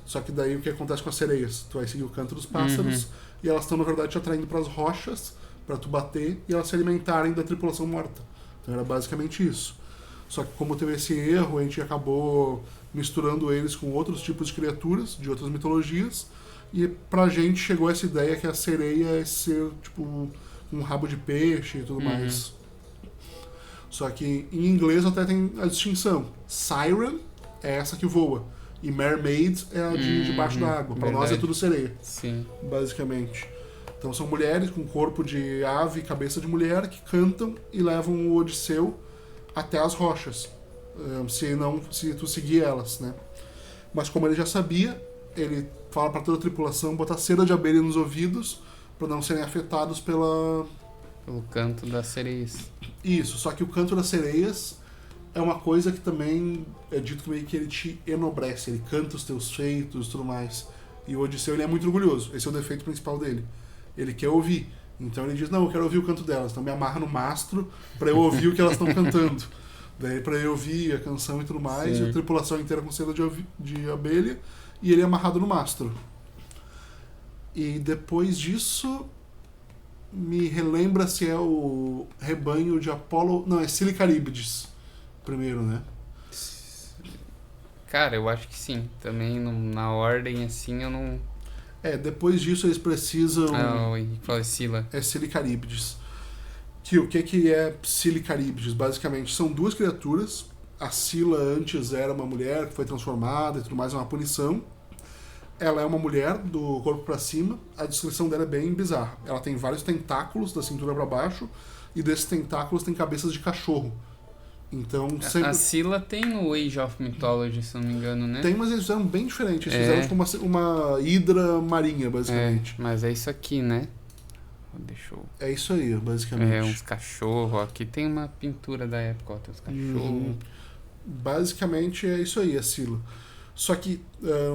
Só que daí o que acontece com as sereias? Tu vai seguir o canto dos pássaros e elas estão, na verdade, te atraindo para as rochas para tu bater e elas se alimentarem da tripulação morta. Então era basicamente isso. Só que como teve esse erro, a gente acabou misturando eles com outros tipos de criaturas, de outras mitologias, e pra gente chegou essa ideia que a sereia é ser, tipo, um rabo de peixe e tudo mais. Só que em inglês até tem a distinção. Siren é essa que voa. E Mermaid é a de debaixo da água. Pra nós é tudo sereia. Sim. Basicamente. Então são mulheres com corpo de ave e cabeça de mulher que cantam e levam o Odisseu até as rochas, se tu seguir elas, né? Mas como ele já sabia, ele fala para toda a tripulação botar cera de abelha nos ouvidos para não serem afetados pelo canto das sereias. Isso, só que o canto das sereias é uma coisa que também é dito meio que ele te enobrece, ele canta os teus feitos e tudo mais. E o Odisseu, ele é muito orgulhoso, esse é o defeito principal dele. Ele quer ouvir, então ele diz, não, eu quero ouvir o canto delas, então me amarra no mastro para eu ouvir o que elas estão cantando. Daí para eu ouvir a canção e tudo mais, Sim. e a tripulação inteira com cera de abelha, e ele amarrado no mastro. E depois disso, me relembra se é o rebanho de Apolo... Não, é Silicaríbides primeiro, né? Cara, eu acho que sim. Também na ordem assim eu não... Depois disso eles precisam... o Henrique fala Sila. É Silicaríbides. O que é Silicaríbides? Basicamente, são duas criaturas. A Sila antes era uma mulher que foi transformada e tudo mais, é uma punição. Ela é uma mulher do corpo pra cima. A descrição dela é bem bizarra. Ela tem vários tentáculos da cintura pra baixo, e desses tentáculos tem cabeças de cachorro. Então, sempre... A Sila tem no Age of Mythology, se não me engano, né? Tem, mas eles fizeram bem diferente. Eles fizeram tipo uma hidra marinha, basicamente. Mas é isso aqui, né? Deixa eu... É isso aí, basicamente. uns cachorros. Aqui tem uma pintura da época, ó, tem uns cachorros. Basicamente é isso aí, a Sila. Só que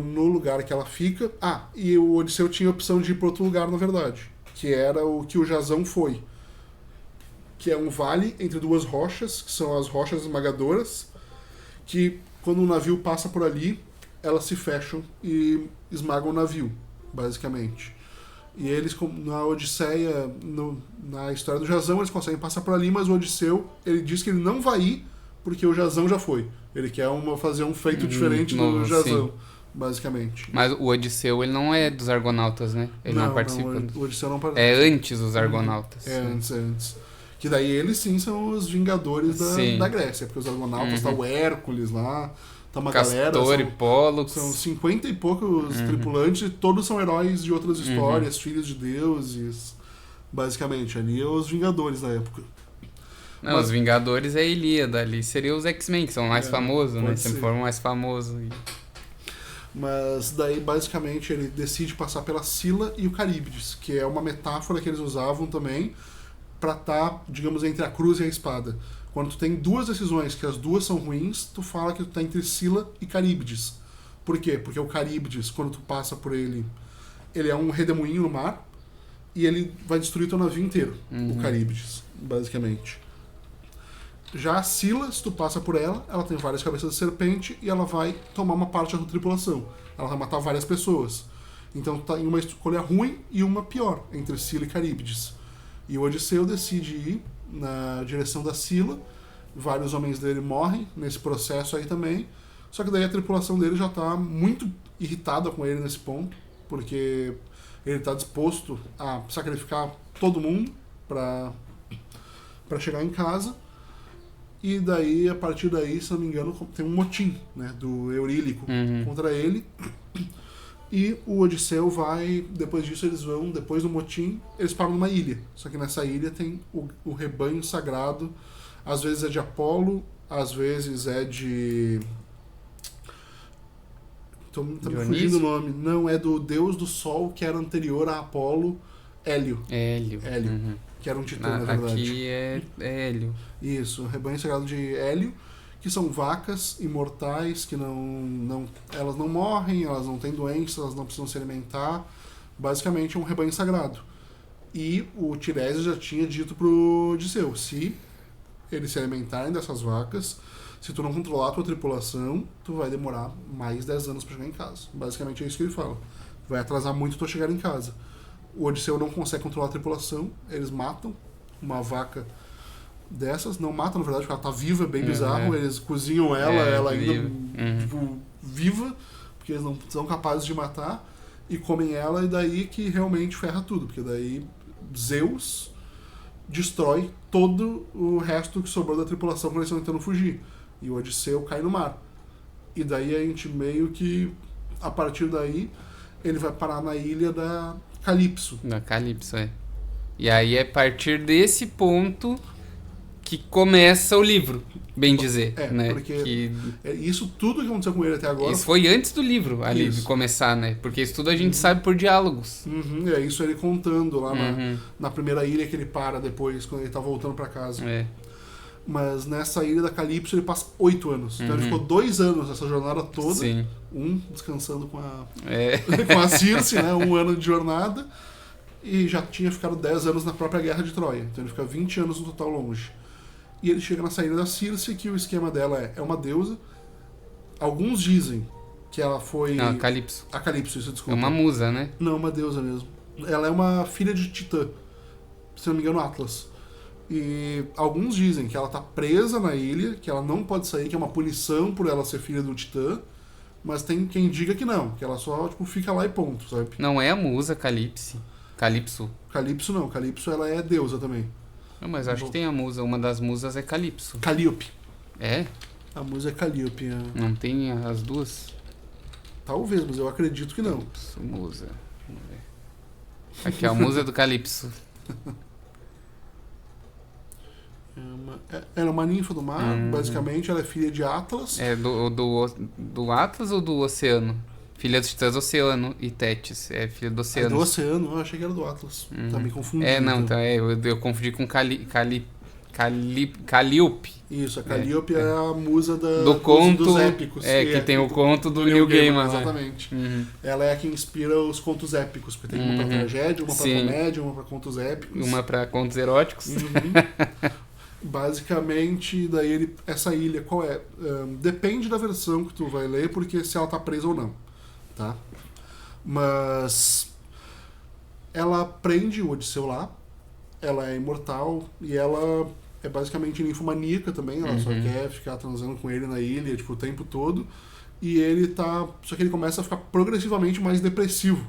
no lugar que ela fica... e o Odisseu tinha a opção de ir para outro lugar, na verdade. Que era o que o Jasão foi. Que é um vale entre duas rochas, que são as rochas esmagadoras, que quando o navio passa por ali, elas se fecham e esmagam o navio, basicamente. E eles, na Odisseia, na história do Jasão, eles conseguem passar por ali, mas o Odisseu, ele diz que ele não vai ir porque o Jasão já foi. Ele quer fazer um feito diferente do Jasão, basicamente. Mas o Odisseu, ele não é dos Argonautas, né? Ele não participa. O Odisseu não participa. É antes dos Argonautas. Antes. Que daí eles sim são os vingadores da Grécia, porque os Argonautas, tá o Hércules lá, tá uma galera. Castor e Pólux. São 50 e poucos tripulantes, e todos são heróis de outras histórias, filhos de deuses, basicamente. Ali é os vingadores da época. Não, os Vingadores é a Ilíada, ali seria os X-Men, que são mais famosos, né? Sempre foram mais famosos. Mas daí, basicamente, ele decide passar pela Sila e o Caríbides, que é uma metáfora que eles usavam também pra estar, digamos, entre a cruz e a espada. Quando tu tem duas decisões, que as duas são ruins, tu fala que tu tá entre Sila e Caríbides. Por quê? Porque o Caríbides, quando tu passa por ele, ele é um redemoinho no mar, e ele vai destruir teu navio inteiro, o Caríbides, basicamente. Já a Sila, se tu passa por ela tem várias cabeças de serpente e ela vai tomar uma parte da tua tripulação. Ela vai matar várias pessoas. Então tu tá em uma escolha ruim e uma pior, entre Sila e Caríbides. E o Odisseu decide ir na direção da Sila. Vários homens dele morrem nesse processo aí também. Só que daí a tripulação dele já tá muito irritada com ele nesse ponto, porque ele tá disposto a sacrificar todo mundo pra chegar em casa. E daí, a partir daí, se não me engano, tem um motim, né, do Eurílico contra ele. E o Odisseu vai, depois disso eles vão, depois do motim, eles param numa ilha. Só que nessa ilha tem o rebanho sagrado, às vezes é de Apolo, às vezes é de... Tá me fugindo o nome. Não, é do deus do sol, que era anterior a Apolo, Hélio. Hélio. Que era um titã, na verdade. Aqui é Hélio. Isso, o rebanho sagrado de Hélio, que são vacas imortais, que elas não morrem, elas não têm doenças, elas não precisam se alimentar. Basicamente é um rebanho sagrado. E o Tiresias já tinha dito pro Odisseu, se eles se alimentarem dessas vacas, se tu não controlar a tua tripulação, tu vai demorar mais 10 anos para chegar em casa. Basicamente é isso que ele fala. Vai atrasar muito tu chegar em casa. O Odisseu não consegue controlar a tripulação, eles matam uma vaca dessas, não matam na verdade porque ela tá viva, é bem bizarro, eles cozinham ela ainda tipo, viva, porque eles não são capazes de matar, e comem ela, e daí que realmente ferra tudo, porque daí Zeus destrói todo o resto que sobrou da tripulação quando eles estão tentando fugir, e o Odisseu cai no mar. E daí a gente meio que, a partir daí, ele vai parar na ilha da Calipso. Da Calipso, é. E aí é a partir desse ponto que começa o livro, bem dizer. Né? Porque isso tudo que aconteceu com ele até agora... Isso foi antes do livro, ali, de começar, né? Porque isso tudo a gente sabe por diálogos. É isso ele contando lá na primeira ilha que ele para depois, quando ele tá voltando pra casa. Mas nessa ilha da Calypso ele passa 8 anos. Então ele ficou 2 anos nessa jornada toda. Sim. Descansando com com a Circe, né? 1 ano de jornada. E já tinha ficado 10 anos na própria Guerra de Troia. Então ele fica 20 anos no total longe. E ele chega nessa ilha da Circe, que o esquema dela é uma deusa. Alguns dizem que ela foi... A Calypso. A Calypso, isso, desculpa. É uma musa, né? Não, uma deusa mesmo. Ela é uma filha de Titã. Se não me engano, Atlas. E alguns dizem que ela tá presa na ilha, que ela não pode sair, que é uma punição por ela ser filha do Titã. Mas tem quem diga que não, que ela só fica lá e ponto, sabe? Não é a musa Calypso. Calypso não, Calypso ela é deusa também. Não, mas acho que tem a musa, uma das musas é Calypso. Calíope. É? A musa é Calíope. Não tem as duas? Talvez, mas eu acredito que não. Calypso, musa. Vamos ver. Aqui é a musa do Calypso. Ela é uma ninfa do mar, basicamente ela é filha de Atlas. É do Atlas ou do Oceano? Filha dos Titãs Oceano e Tétis. É filha do Oceano. É do Oceano, eu achei que era do Atlas. Tá me confundindo. Eu confundi com Calíope. Isso, a Calíope é a musa do conto, dos épicos. Que tem o conto do Neil Gaiman. Exatamente. Ela é a que inspira os contos épicos, porque tem uma pra tragédia, uma pra comédia, uma pra contos épicos. Uma pra contos eróticos. Basicamente, daí essa ilha, qual é? Depende da versão que tu vai ler, porque se ela tá presa ou não, tá? Mas ela prende o Odisseu lá, ela é imortal e ela é basicamente ninfomaníaca também, ela só quer ficar transando com ele na ilha, tipo, o tempo todo. E ele tá... Só que ele começa a ficar progressivamente mais depressivo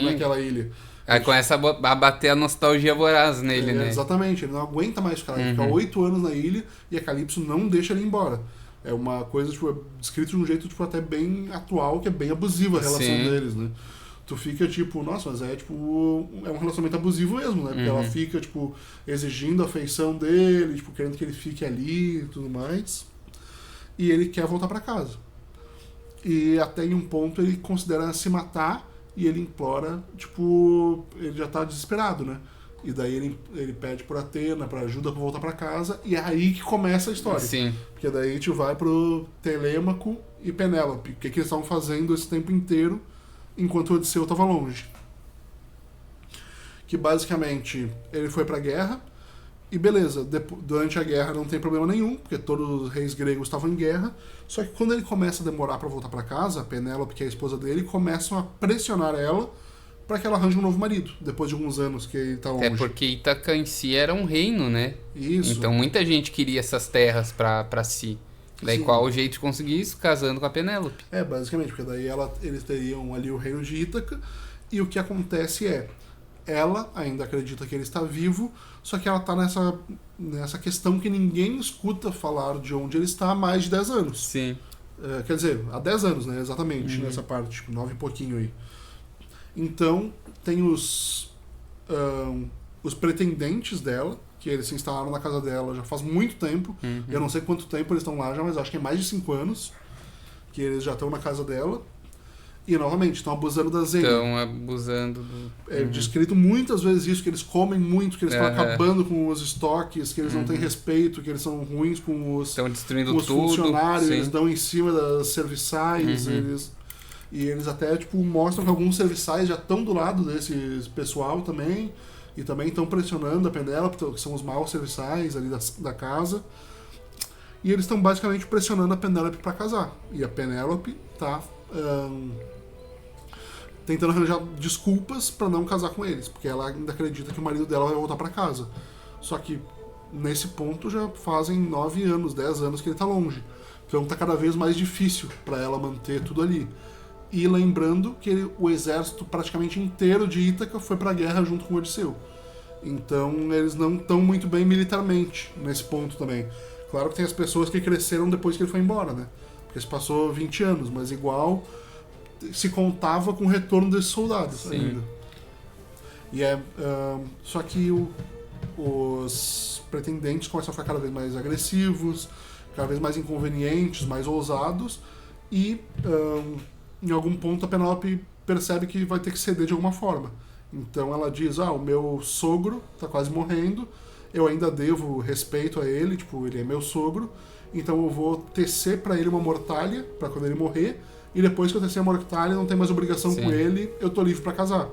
naquela ilha. Aí começa a bater a nostalgia voraz nele, né? Exatamente, ele não aguenta mais ficar lá. Ele fica 8 anos na ilha e a Calypso não deixa ele embora. É uma coisa, tipo, descrita de um jeito, tipo, até bem atual, que é bem abusiva a relação deles, né? Tu fica, tipo, nossa, mas é um relacionamento abusivo mesmo, né? Porque ela fica, tipo, exigindo a afeição dele, tipo, querendo que ele fique ali e tudo mais. E ele quer voltar pra casa. E até em um ponto ele considera se matar. E ele implora, tipo, ele já tá desesperado, né? E daí ele pede por Atena, pra ajuda pra voltar pra casa, e é aí que começa a história. Sim. Porque daí a gente vai pro Telêmaco e Penélope, o que eles estavam fazendo esse tempo inteiro, enquanto o Odisseu tava longe. Que basicamente, ele foi pra guerra, e beleza, durante a guerra não tem problema nenhum, porque todos os reis gregos estavam em guerra, só que quando ele começa a demorar pra voltar pra casa, a Penélope, que é a esposa dele, começam a pressionar ela pra que ela arranje um novo marido, depois de alguns anos que ele tá longe. É porque Ítaca em si era um reino, né? Isso. Então muita gente queria essas terras pra si. Daí qual o jeito de conseguir isso? Casando com a Penélope. Basicamente, porque daí eles teriam ali o reino de Ítaca, e o que acontece é, ela ainda acredita que ele está vivo, só que ela está nessa questão que ninguém escuta falar de onde ele está há mais de 10 anos. Sim. Quer dizer, há 10 anos, né? Exatamente, nessa parte, tipo, 9 e pouquinho aí. Então, tem os pretendentes dela, que eles se instalaram na casa dela já faz muito tempo. Eu não sei quanto tempo eles estão lá já, mas acho que é mais de 5 anos que eles já estão na casa dela. E, novamente, estão abusando da Xenia. Estão abusando do... É descrito muitas vezes isso, que eles comem muito, que eles estão acabando com os estoques, que eles não têm respeito, que eles são ruins com os, estão destruindo com os tudo, funcionários, eles dão em cima das serviçais, e eles até tipo, mostram que alguns serviçais já estão do lado desse pessoal também, e também estão pressionando a Penélope, que são os maus serviçais ali da casa. E eles estão basicamente pressionando a Penélope para casar. E a Penélope tá... tentando arranjar desculpas pra não casar com eles, porque ela ainda acredita que o marido dela vai voltar pra casa. Só que nesse ponto já fazem 9 anos, 10 anos que ele tá longe. Então tá cada vez mais difícil pra ela manter tudo ali. E lembrando que o exército praticamente inteiro de Ítaca foi pra guerra junto com o Odisseu. Então eles não estão muito bem militarmente nesse ponto também. Claro que tem as pessoas que cresceram depois que ele foi embora, né? Porque se passou 20 anos, mas igual... se contava com o retorno desses soldados ainda. E só que os pretendentes começam a ficar cada vez mais agressivos, cada vez mais inconvenientes, mais ousados, e em algum ponto a Penélope percebe que vai ter que ceder de alguma forma. Então ela diz, o meu sogro tá quase morrendo, eu ainda devo respeito a ele, tipo, ele é meu sogro, então eu vou tecer pra ele uma mortalha, pra quando ele morrer, e depois que eu tecer a mortalha, não tem mais obrigação com ele, eu tô livre pra casar.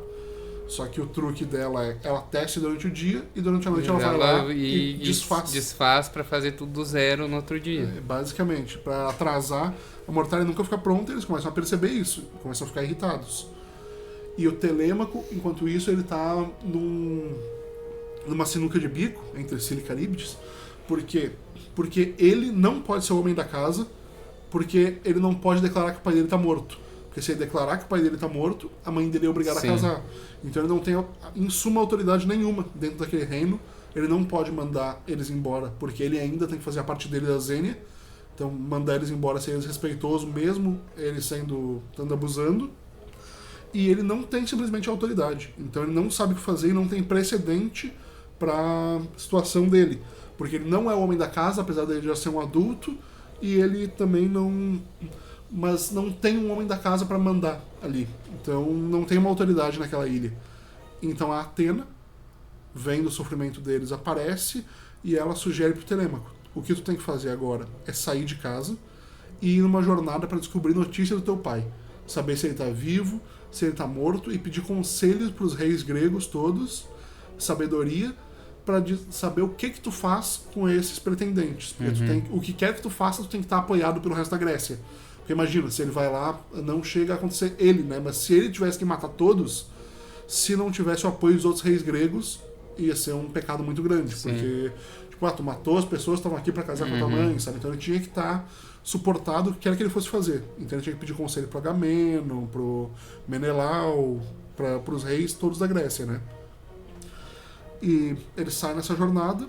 Só que o truque dela é, ela tece durante o dia, e durante a noite ela vai lá e desfaz. Desfaz pra fazer tudo do zero no outro dia. Basicamente, pra atrasar, a mortalha nunca fica pronta, eles começam a perceber isso, começam a ficar irritados. E o Telêmaco, enquanto isso, ele tá numa sinuca de bico entre Scylla e Caríbides. Por quê? Porque ele não pode ser o homem da casa, porque ele não pode declarar que o pai dele tá morto. Porque se ele declarar que o pai dele tá morto, a mãe dele é obrigada a casar. Então ele não tem, em suma, autoridade nenhuma dentro daquele reino. Ele não pode mandar eles embora, porque ele ainda tem que fazer a parte dele da Zênia. Então mandar eles embora seria desrespeitoso, mesmo ele estando abusando. E ele não tem simplesmente autoridade. Então ele não sabe o que fazer e não tem precedente para situação dele. Porque ele não é o homem da casa, apesar dele já ser um adulto, e ele também não... Mas não tem um homem da casa para mandar ali. Então não tem uma autoridade naquela ilha. Então a Atena, vendo o sofrimento deles, aparece e ela sugere pro Telêmaco: o que tu tem que fazer agora é sair de casa e ir numa jornada para descobrir notícia do teu pai. Saber se ele tá vivo, se ele tá morto, e pedir conselhos pros reis gregos todos, sabedoria, para saber o que tu faz com esses pretendentes. Porque o que quer que tu faça, tu tem que estar apoiado pelo resto da Grécia. Porque imagina, se ele vai lá, não chega a acontecer ele, né? Mas se ele tivesse que matar todos, se não tivesse o apoio dos outros reis gregos, ia ser um pecado muito grande. Sim. Porque, tipo, tu matou as pessoas que estavam aqui para casar com a tua mãe, sabe? Então ele tinha que estar suportado o que quer que ele fosse fazer. Então ele tinha que pedir conselho pro Agamenon, pro Menelau, pros reis todos da Grécia, né? E ele sai nessa jornada.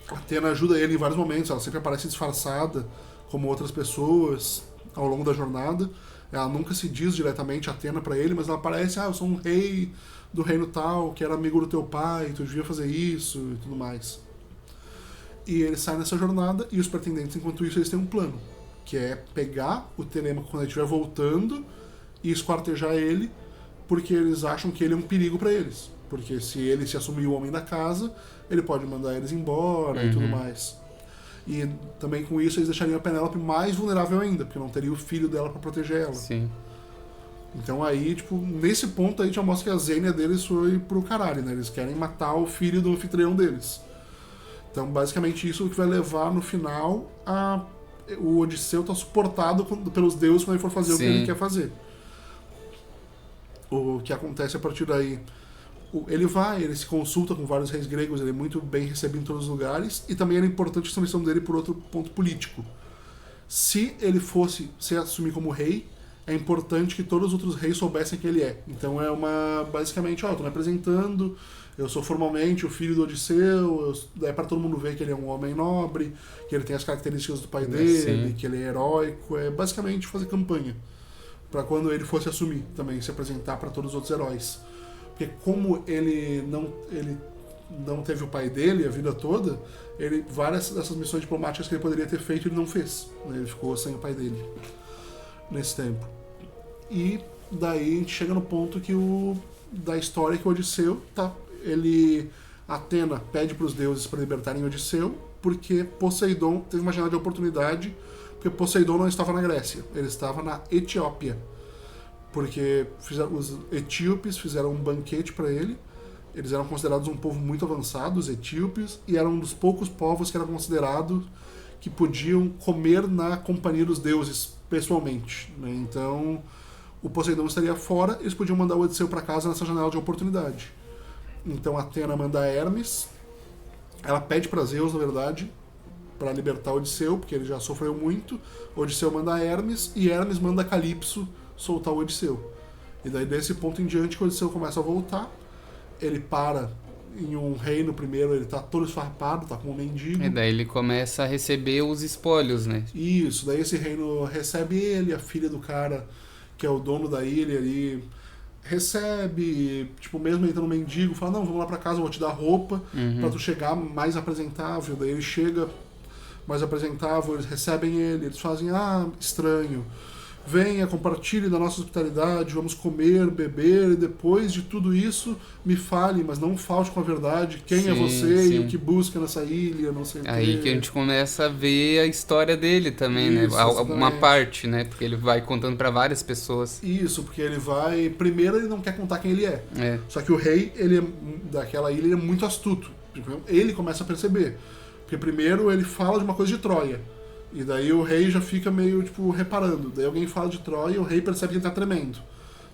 A Atena ajuda ele em vários momentos, ela sempre aparece disfarçada, como outras pessoas, ao longo da jornada. Ela nunca se diz diretamente Atena pra ele, mas ela aparece, eu sou um rei do reino tal, que era amigo do teu pai, tu devia fazer isso e tudo mais. E ele sai nessa jornada, e os pretendentes, enquanto isso, eles têm um plano, que é pegar o Telêmaco quando ele estiver voltando e esquartejar ele, porque eles acham que ele é um perigo pra eles. Porque se ele se assumir o homem da casa, ele pode mandar eles embora e tudo mais. E também com isso eles deixariam a Penélope mais vulnerável ainda, porque não teria o filho dela pra proteger ela. Sim. Então aí, tipo, nesse ponto aí já mostra que a Zênia deles foi pro caralho, né? Eles querem matar o filho do anfitrião deles. Então basicamente isso é o que vai levar no final a o Odisseu tá suportado pelos deuses quando ele for fazer o que ele quer fazer. O que acontece a partir daí... Ele se consulta com vários reis gregos, ele é muito bem recebido em todos os lugares, e também era importante a submissão dele por outro ponto político. Se ele fosse se assumir como rei, é importante que todos os outros reis soubessem quem ele é. Então é basicamente, eu tô me apresentando, eu sou formalmente o filho do Odisseu, é para todo mundo ver que ele é um homem nobre, que ele tem as características do pai dele, que ele é heróico, é basicamente fazer campanha, para quando ele fosse assumir também, se apresentar para todos os outros heróis. Porque como ele não teve o pai dele a vida toda, várias dessas missões diplomáticas que ele poderia ter feito, ele não fez. Ele ficou sem o pai dele nesse tempo. E daí a gente chega no ponto da história que o Odisseu Atena pede para os deuses para libertarem Odisseu, porque Poseidon teve uma janela de oportunidade, porque Poseidon não estava na Grécia, ele estava na Etiópia. Porque os etíopes fizeram um banquete para ele. Eles eram considerados um povo muito avançado, os etíopes, e eram um dos poucos povos que era considerado que podiam comer na companhia dos deuses pessoalmente, né? Então o Poseidon estaria fora, eles podiam mandar o Odisseu para casa nessa janela de oportunidade. Então Atena manda Hermes, ela pede para Zeus, na verdade, para libertar o Odisseu, porque ele já sofreu muito. O Odisseu manda Hermes, e Hermes manda Calipso soltar o Odisseu. E daí desse ponto em diante que o Odisseu começa a voltar, ele para em um reino primeiro, ele tá todo esfarrapado, tá como um mendigo. E daí ele começa a receber os espólios, né? Isso, daí esse reino recebe ele, a filha do cara que é o dono da ilha ali, recebe, tipo, mesmo entrando um mendigo, fala, não, vamos lá pra casa, eu vou te dar roupa pra tu chegar mais apresentável. Daí ele chega mais apresentável, eles recebem ele, eles fazem, estranho, venha, compartilhe da nossa hospitalidade, vamos comer, beber, e depois de tudo isso, me fale, mas não falte com a verdade, quem é você e o que busca nessa ilha, não sei o que. Aí que a gente começa a ver a história dele também, Isso, né? Uma exatamente. parte, né? Porque ele vai contando pra várias pessoas. Isso, porque ele vai... Primeiro ele não quer contar quem ele é. É. Só que o rei, daquela ilha, ele é muito astuto. Ele começa a perceber. Porque primeiro ele fala de uma coisa de Troia. E daí o rei já fica meio, tipo, reparando. Daí alguém fala de Troia e o rei percebe que ele tá tremendo.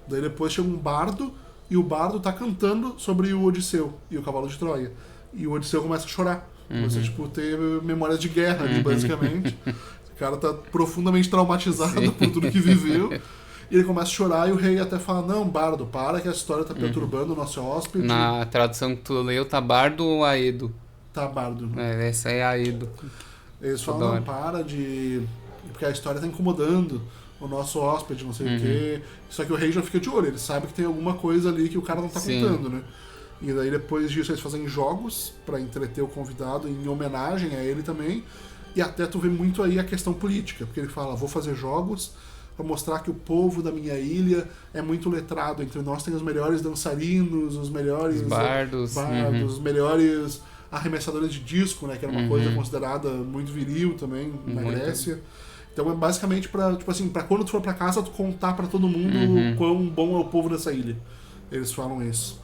Daí depois chega um bardo, e o bardo tá cantando sobre o Odisseu e o cavalo de Troia. E o Odisseu começa a chorar. Começa a, tipo, ter memórias de guerra ali, basicamente. O cara tá profundamente traumatizado por tudo que viveu. E ele começa a chorar e o rei até fala, não, bardo, para que a história tá perturbando o nosso hóspede. Na tradução que tu leu, tá Bardo ou Aedo? Tá, bardo. Essa é Aedo. Eles falam, não, para de... Porque a história tá incomodando o nosso hóspede, não sei o quê. Só que o rei já fica de olho, ele sabe que tem alguma coisa ali que o cara não tá contando, né? E daí depois disso eles fazem jogos pra entreter o convidado em homenagem a ele também. E até tu vê muito aí a questão política, porque ele fala, vou fazer jogos pra mostrar que o povo da minha ilha é muito letrado. Entre nós tem os melhores dançarinos, os melhores bardos, os melhores arremessadores de disco, né, que era uma coisa considerada muito viril também na Grécia. Então é basicamente pra, tipo assim, pra quando tu for pra casa, tu contar pra todo mundo quão bom é o povo dessa ilha. Eles falam isso.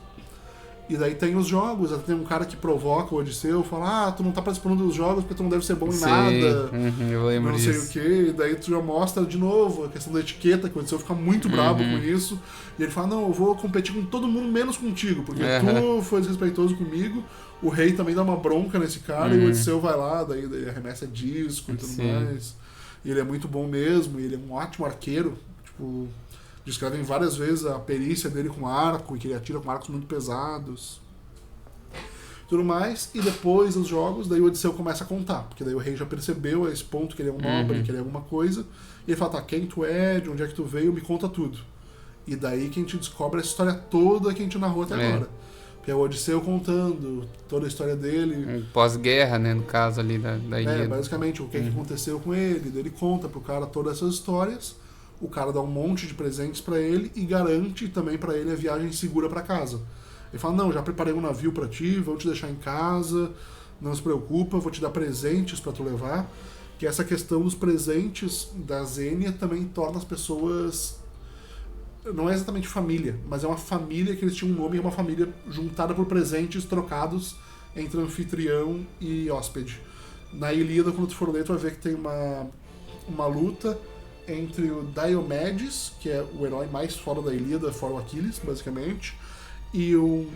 E daí tem os jogos, até tem um cara que provoca o Odisseu, fala, tu não tá participando dos jogos porque tu não deve ser bom em nada. Eu lembro não sei o quê. E daí tu já mostra de novo a questão da etiqueta, que o Odisseu fica muito bravo com isso. E ele fala, não, eu vou competir com todo mundo menos contigo, porque tu foi desrespeitoso comigo. O rei também dá uma bronca nesse cara e o Odisseu vai lá, daí ele arremessa disco e tudo mais. E ele é muito bom mesmo, e ele é um ótimo arqueiro, tipo... Descrevem várias vezes a perícia dele com arco, e que ele atira com arcos muito pesados. Tudo mais, e depois dos jogos, daí o Odisseu começa a contar, porque daí o rei já percebeu a esse ponto que ele é um nobre, que ele é alguma coisa, e ele fala, tá, quem tu é, de onde é que tu veio, me conta tudo. E daí que a gente descobre essa história toda que a gente narrou até agora. Que é o Odisseu contando toda a história dele. Pós-guerra, né, no caso ali da ilha. Basicamente, o que aconteceu com ele, daí ele conta pro cara todas essas histórias. O cara dá um monte de presentes pra ele e garante também pra ele a viagem segura pra casa. Ele fala, não, já preparei um navio pra ti, vou te deixar em casa, não se preocupa, vou te dar presentes pra tu levar. Que essa questão dos presentes da Zênia também torna as pessoas... Não é exatamente família, mas é uma família que eles tinham um nome, é uma família juntada por presentes trocados entre anfitrião e hóspede. Na Ilíada, quando tu for ler, tu vai ver que tem uma luta entre o Diomedes, que é o herói mais fora da Ilíada, fora o Aquiles, basicamente, e o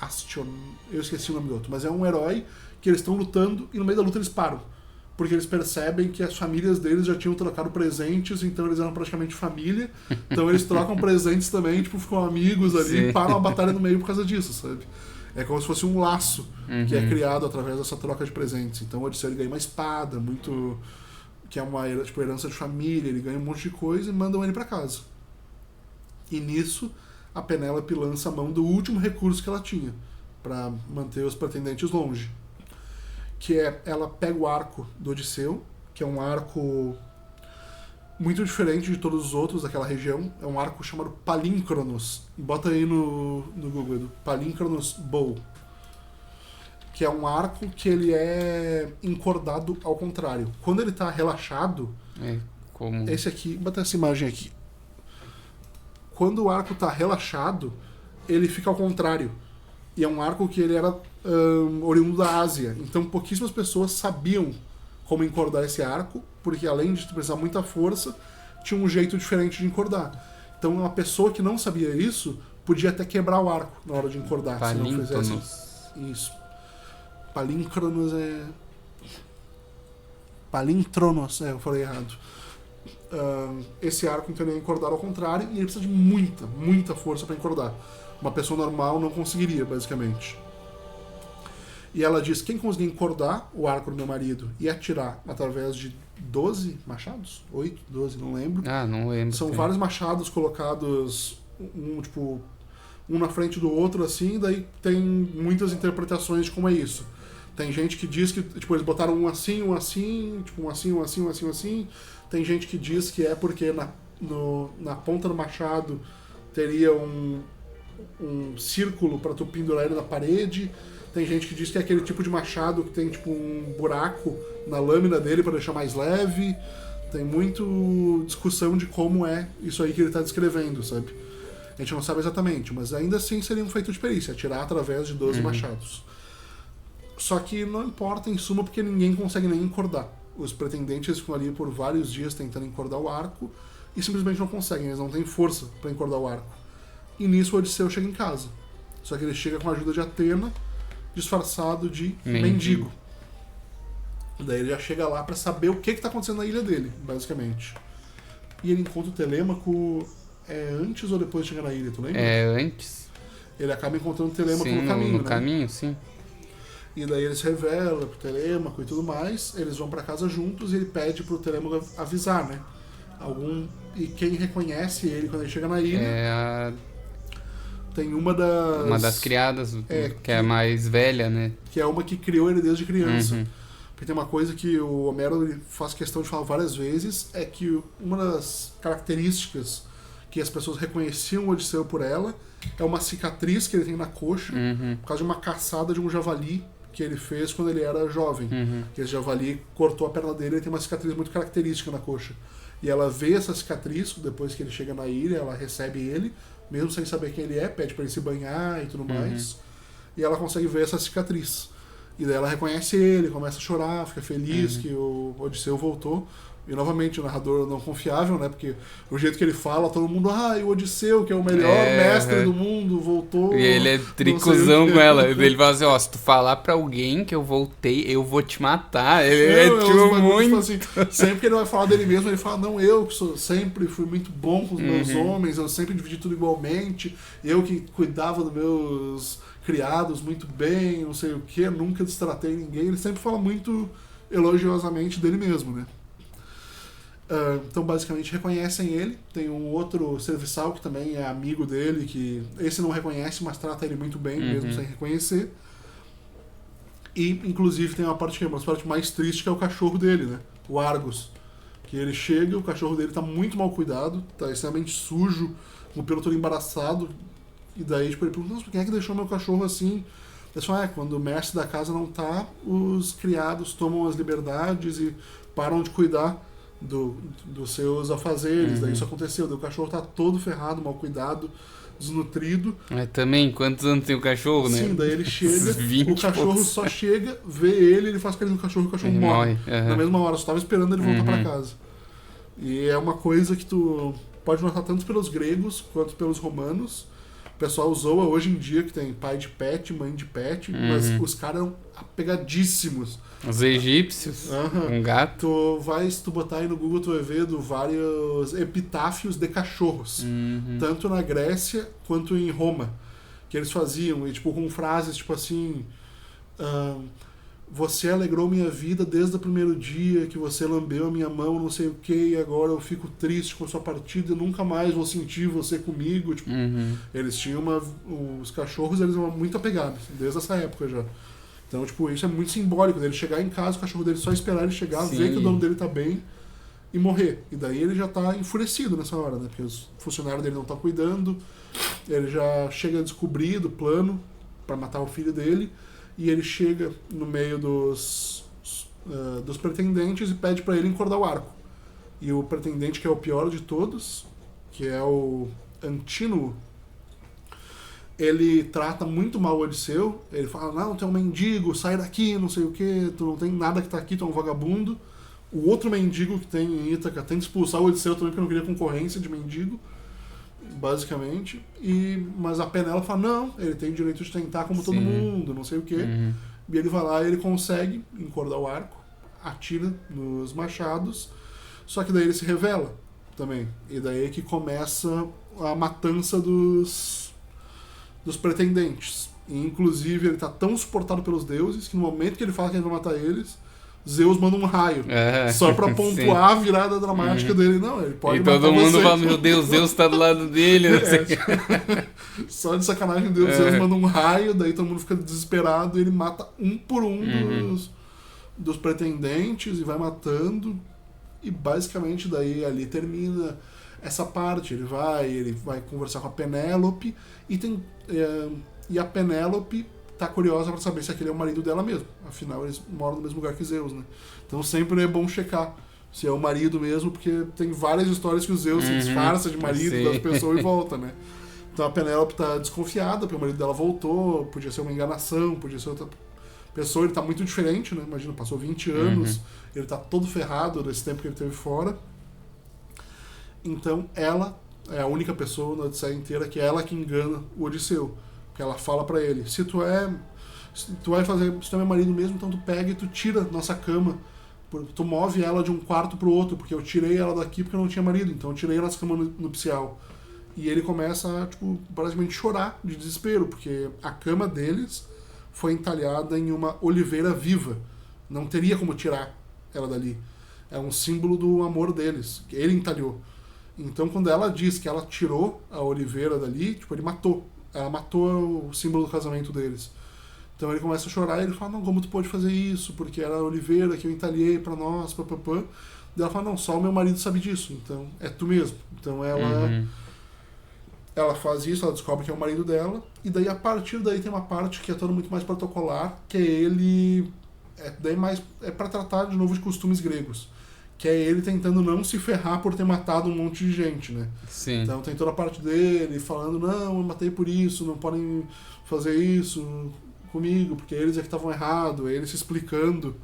Astion... Eu esqueci o nome do outro, mas é um herói que eles estão lutando e no meio da luta eles param. Porque eles percebem que as famílias deles já tinham trocado presentes, então eles eram praticamente família. Então eles trocam presentes também, tipo, ficam amigos ali e param a batalha no meio por causa disso, sabe? É como se fosse um laço que é criado através dessa troca de presentes. Então o Odisseu ganha uma espada, muito... que é uma tipo, herança de família, ele ganha um monte de coisa e mandam ele pra casa. E nisso, a Penélope lança a mão do último recurso que ela tinha para manter os pretendentes longe. Que é, ela pega o arco do Odisseu, que é um arco muito diferente de todos os outros daquela região. É um arco chamado Palíncronos. Bota aí no Google, Edu. Palíncronos Bow. Que é um arco que ele é encordado ao contrário. Quando ele tá relaxado... como... Esse aqui, bota essa imagem aqui. Quando o arco tá relaxado, ele fica ao contrário. E é um arco que ele era oriundo da Ásia. Então pouquíssimas pessoas sabiam como encordar esse arco, porque além de precisar muita força, tinha um jeito diferente de encordar. Então uma pessoa que não sabia isso, podia até quebrar o arco na hora de encordar. Se não fizesse isso. Palíncronos é... Palíntronos, eu falei errado. Esse arco então ele é encordado ao contrário e ele precisa de muita força para encordar. Uma pessoa normal não conseguiria, basicamente. E ela diz, quem conseguir encordar o arco do meu marido e atirar através de 12 machados? 8, 12, não lembro. Não lembro. São vários machados colocados tipo, um na frente do outro, assim, daí tem muitas interpretações de como é isso. Tem gente que diz que, tipo, eles botaram um assim, tipo, um assim. Tem gente que diz que é porque na ponta do machado teria um círculo para tu pendurar ele na parede. Tem gente que diz que é aquele tipo de machado que tem, tipo, um buraco na lâmina dele para deixar mais leve. Tem muito discussão de como é isso aí que ele tá descrevendo, sabe? A gente não sabe exatamente, mas ainda assim seria um feito de perícia, atirar através de 12 machados. Só que não importa em suma porque ninguém consegue nem encordar. Os pretendentes ficam ali por vários dias tentando encordar o arco e simplesmente não conseguem, eles não têm força para encordar o arco. E nisso o Odisseu chega em casa. Só que ele chega com a ajuda de Atena, disfarçado de mendigo. Daí ele já chega lá para saber o que tá acontecendo na ilha dele, basicamente. E ele encontra o Telêmaco antes ou depois de chegar na ilha, tu lembra? É antes. Ele acaba encontrando o Telêmaco Sim, no caminho, no né? caminho, sim. E daí ele se revela pro Telêmaco e tudo mais, eles vão pra casa juntos e ele pede pro Telêmaco avisar, né? E quem reconhece ele quando ele chega na ilha tem uma das criadas, que é a mais velha, né? Que é uma que criou ele desde criança. Porque tem uma coisa que o Homero ele faz questão de falar várias vezes, é que uma das características que as pessoas reconheciam o Odisseu por ela é uma cicatriz que ele tem na coxa, por causa de uma caçada de um javali que ele fez quando ele era jovem. Que esse javali cortou a perna dele e tem uma cicatriz muito característica na coxa. E ela vê essa cicatriz depois que ele chega na ilha, ela recebe ele, mesmo sem saber quem ele é, pede pra ele se banhar e tudo mais. E ela consegue ver essa cicatriz. E daí ela reconhece ele, começa a chorar, fica feliz que o Odisseu voltou. E novamente o narrador não confiável, né? Porque o jeito que ele fala, todo mundo, e o Odisseu, que é o melhor mestre do mundo, voltou. E ele é tricuzão com ela. Ele fala assim, se tu falar pra alguém que eu voltei, eu vou te matar. Ele muito... assim, sempre que ele vai falar dele mesmo, ele fala, não, eu que sempre fui muito bom com os meus homens, eu sempre dividi tudo igualmente, eu que cuidava dos meus criados muito bem, não sei o que, nunca destratei ninguém. Ele sempre fala muito elogiosamente dele mesmo, né? Então basicamente reconhecem ele. Tem um outro serviçal que também é amigo dele, que esse não reconhece, mas trata ele muito bem, mesmo sem reconhecer. E inclusive tem uma parte mais triste, que é o cachorro dele, né? O Argos. Que ele chega, o cachorro dele tá muito mal cuidado, tá extremamente sujo, com o pelo todo embaraçado. E daí tipo, ele pergunta, quem é que deixou meu cachorro assim? Ele fala, quando o mestre da casa não tá, os criados tomam as liberdades e param de cuidar dos seus afazeres. Daí isso aconteceu, daí o cachorro tá todo ferrado, mal cuidado, desnutrido. Mas também, quantos anos tem o cachorro, né? Sim, daí ele chega, o cachorro só chega, vê ele faz carinho no cachorro, o cachorro morre. Na mesma hora, só tava esperando ele voltar pra casa. E é uma coisa que tu pode notar tanto pelos gregos quanto pelos romanos. O pessoal zoa hoje em dia que tem pai de pet, mãe de pet, mas os caras eram apegadíssimos. Os egípcios, um gato. Se tu botar aí no Google, tu vai ver vários epitáfios de cachorros. Tanto na Grécia quanto em Roma. Que eles faziam, e tipo com frases tipo assim... você alegrou minha vida desde o primeiro dia que você lambeu a minha mão, não sei o que, e agora eu fico triste com a sua partida, nunca mais vou sentir você comigo. Tipo, eles tinham os cachorros, eles eram muito apegados, desde essa época já. Então, tipo, isso é muito simbólico, dele chegar em casa, o cachorro dele só esperar ele chegar, ver que o dono dele tá bem e morrer. E daí ele já tá enfurecido nessa hora, né? Porque os funcionários dele não estão cuidando, ele já chega a descobrir do plano para matar o filho dele, e ele chega no meio dos pretendentes e pede para ele encordar o arco. E o pretendente que é o pior de todos, que é o Antínuo, ele trata muito mal o Odisseu. Ele fala, não, tu é um mendigo, sai daqui, não sei o que, tu não tem nada que tá aqui, tu é um vagabundo. O outro mendigo que tem em Ítaca tenta expulsar o Odisseu também porque não queria concorrência de mendigo, basicamente. Mas a Penélope fala, não, ele tem o direito de tentar como todo mundo, não sei o que. E ele vai lá e ele consegue encordar o arco, atira nos machados, só que daí ele se revela também. E daí é que começa a matança dos pretendentes. E, inclusive, ele tá tão suportado pelos deuses que no momento que ele fala que ele vai matar eles, Zeus manda um raio. Só pra pontuar a virada dramática dele. Não, ele pode matar todo mundo você. fala, meu Deus, Zeus tá do lado dele. Não sei. Só de sacanagem, Zeus manda um raio, daí todo mundo fica desesperado e ele mata um por um dos pretendentes e vai matando. E basicamente daí ali termina essa parte. Ele vai conversar com a Penélope e a Penélope tá curiosa pra saber se aquele é o marido dela mesmo. Afinal, eles moram no mesmo lugar que Zeus, né? Então sempre é bom checar se é o marido mesmo, porque tem várias histórias que o Zeus se disfarça de marido das pessoas e volta, né? Então a Penélope tá desconfiada, porque o marido dela voltou, podia ser uma enganação, podia ser outra pessoa. Ele tá muito diferente, né? Imagina, passou 20 anos, ele tá todo ferrado desse tempo que ele teve fora. Então ela é a única pessoa na Odisseia inteira que é ela que engana o Odisseu. Porque ela fala pra ele, se tu é meu marido mesmo, então tu pega e tu tira nossa cama. Tu move ela de um quarto pro outro, porque eu tirei ela daqui porque eu não tinha marido, então eu tirei a nossa cama nupcial. E ele começa a, basicamente chorar de desespero, porque a cama deles foi entalhada em uma oliveira viva. Não teria como tirar ela dali. É um símbolo do amor deles, que ele entalhou. Então quando ela diz que ela tirou a oliveira dali, ele matou. Ela matou o símbolo do casamento deles. Então ele começa a chorar e ele fala, não, como tu pode fazer isso? Porque era a oliveira que eu entalhei pra nós, papapã. Daí ela fala, não, só o meu marido sabe disso, então é tu mesmo. Então ela faz isso, ela descobre que é o marido dela, e daí a partir daí tem uma parte que é toda muito mais protocolar, que é ele... É pra tratar de novo de costumes gregos. Que é ele tentando não se ferrar por ter matado um monte de gente, né? Sim. Então tem toda a parte dele falando, não, eu matei por isso, não podem fazer isso comigo, porque eles é que estavam errados, ele se explicando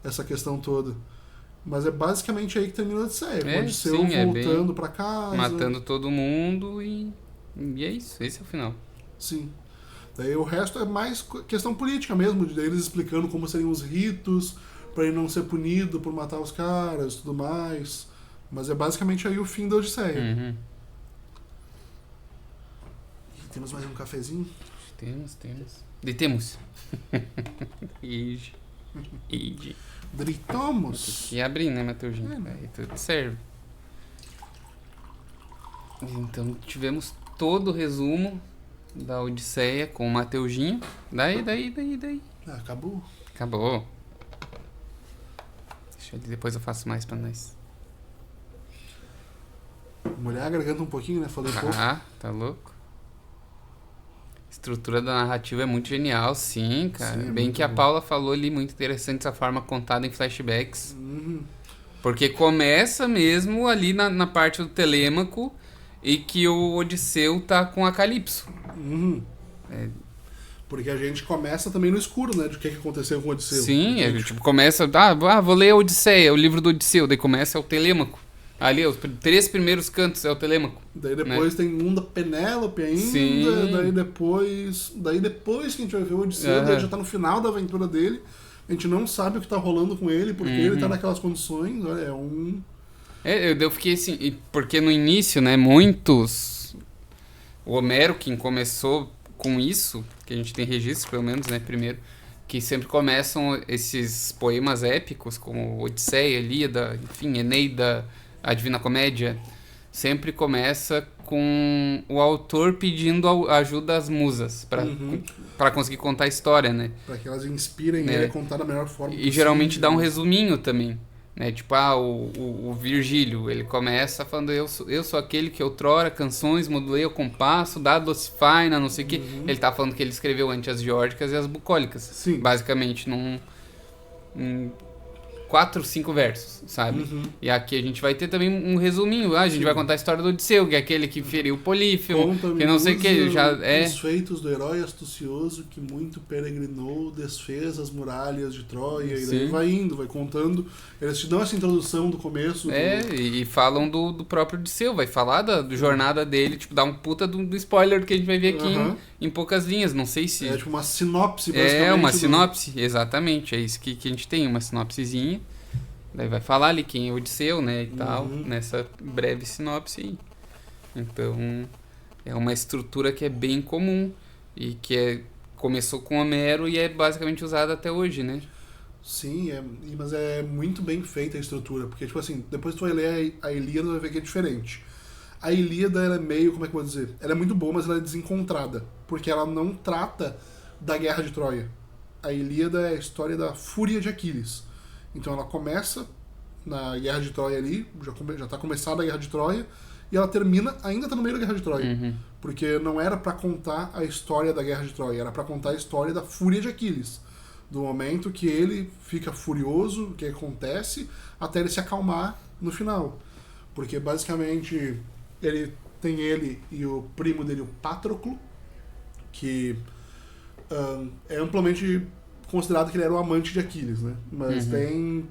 essa questão toda. Mas é basicamente aí que termina a Odisseia, com o Odisseu voltando pra casa. Matando todo mundo e é isso, esse é o final. Sim. Daí o resto é mais questão política mesmo, de eles explicando como seriam os ritos, pra ele não ser punido por matar os caras e tudo mais. Mas é basicamente aí o fim da Odisseia. E temos mais um cafezinho? Temos. Temos. Dritomos. E abrir, né, Mateuzinho? Aí tudo serve. Então tivemos todo o resumo da Odisseia com o Mateuzinho. Daí. Acabou. Depois eu faço mais pra nós. Mulher agregando um pouquinho, né? Falei pouco. Tá louco? A estrutura da narrativa é muito genial, sim, cara. Sim, bem que a Paula falou ali, muito interessante essa forma contada em flashbacks. Porque começa mesmo ali na parte do Telêmaco e que o Odisseu tá com a Calypso. Porque a gente começa também no escuro, né? De o que aconteceu com o Odisseu. Sim, começa... vou ler a Odisseia, o livro do Odisseu. Daí começa o Telêmaco. Ali, os 3 primeiros cantos é o Telêmaco. Daí depois tem um da Penélope ainda. Sim. Daí depois que a gente vai ver o Odisseu, daí já tá no final da aventura dele. A gente não sabe o que tá rolando com ele, porque ele tá naquelas condições. Olha, eu fiquei assim... Porque no início, né, muitos... O Homero, quem começou com isso, que a gente tem registro, pelo menos, né, primeiro, que sempre começam esses poemas épicos, como Odisseia, Ilíada, enfim, Eneida, a Divina Comédia, sempre começa com o autor pedindo ajuda às musas para conseguir contar a história, né? Para que elas inspirem ele a contar da melhor forma possível. E geralmente dá um resuminho também, né? Tipo, o Virgílio, ele começa falando, eu sou aquele que outrora canções modulei ao compasso, da docifaina, não sei o que. Ele tá falando que ele escreveu antes as geórgicas e as bucólicas. Sim. Basicamente, num 4, 5 versos, sabe? E aqui a gente vai ter também um resuminho. A gente vai contar a história do Odisseu, que é aquele que feriu o Polífemo, que não sei o que. Os feitos do herói astucioso que muito peregrinou, desfez as muralhas de Troia, e daí vai indo, vai contando. Eles te dão essa introdução do começo. E falam do próprio Odisseu, vai falar da jornada dele, tipo, dá um puta do spoiler que a gente vai ver aqui em poucas linhas, não sei se... É tipo uma sinopse, basicamente. Uma sinopse, exatamente, é isso que a gente tem, uma sinopsezinha. Daí vai falar ali quem é o Odisseu, né, e tal, nessa breve sinopse aí. Então, é uma estrutura que é bem comum e que começou com Homero e é basicamente usada até hoje, né? Sim, mas é muito bem feita a estrutura, porque, tipo assim, depois tu vai ler a Ilíada, vai ver que é diferente. A Ilíada, ela é meio, como é que eu vou dizer? Ela é muito boa, mas ela é desencontrada, porque ela não trata da Guerra de Troia. A Ilíada é a história da fúria de Aquiles. Então ela começa na Guerra de Troia ali, já tá começada a Guerra de Troia, e ela termina, ainda tá no meio da Guerra de Troia. Porque não era pra contar a história da Guerra de Troia, era pra contar a história da fúria de Aquiles. Do momento que ele fica furioso, o que acontece, até ele se acalmar no final. Porque basicamente ele e o primo dele, o Patroclo, que é amplamente considerado que ele era o amante de Aquiles, né? Mas tem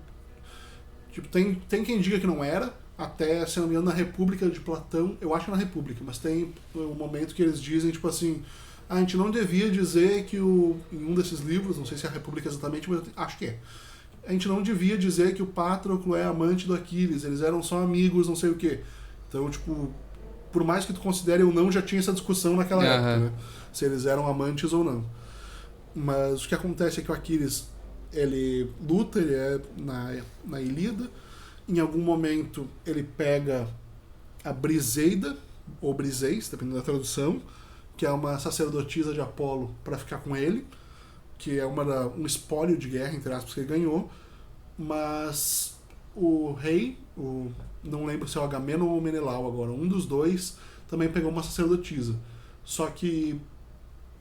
quem diga que não era, até, se não me engano, na República de Platão, eu acho que é na República, mas tem um momento que eles dizem, tipo assim, a gente não devia dizer que em um desses livros, não sei se é a República exatamente, mas acho que é. A gente não devia dizer que o Patroclo é amante do Aquiles, eles eram só amigos, não sei o quê. Então, tipo, por mais que tu considere ou não, já tinha essa discussão naquela época, né? Se eles eram amantes ou não. Mas o que acontece é que o Aquiles, ele luta, ele é na Ilíada. Em algum momento ele pega a Briseida, ou Briseis, dependendo da tradução, que é uma sacerdotisa de Apolo, para ficar com ele, que é um espólio de guerra, entre aspas, que ele ganhou. Mas o rei, não lembro se é o Agamenon ou o Menelau agora, um dos dois também pegou uma sacerdotisa. Só que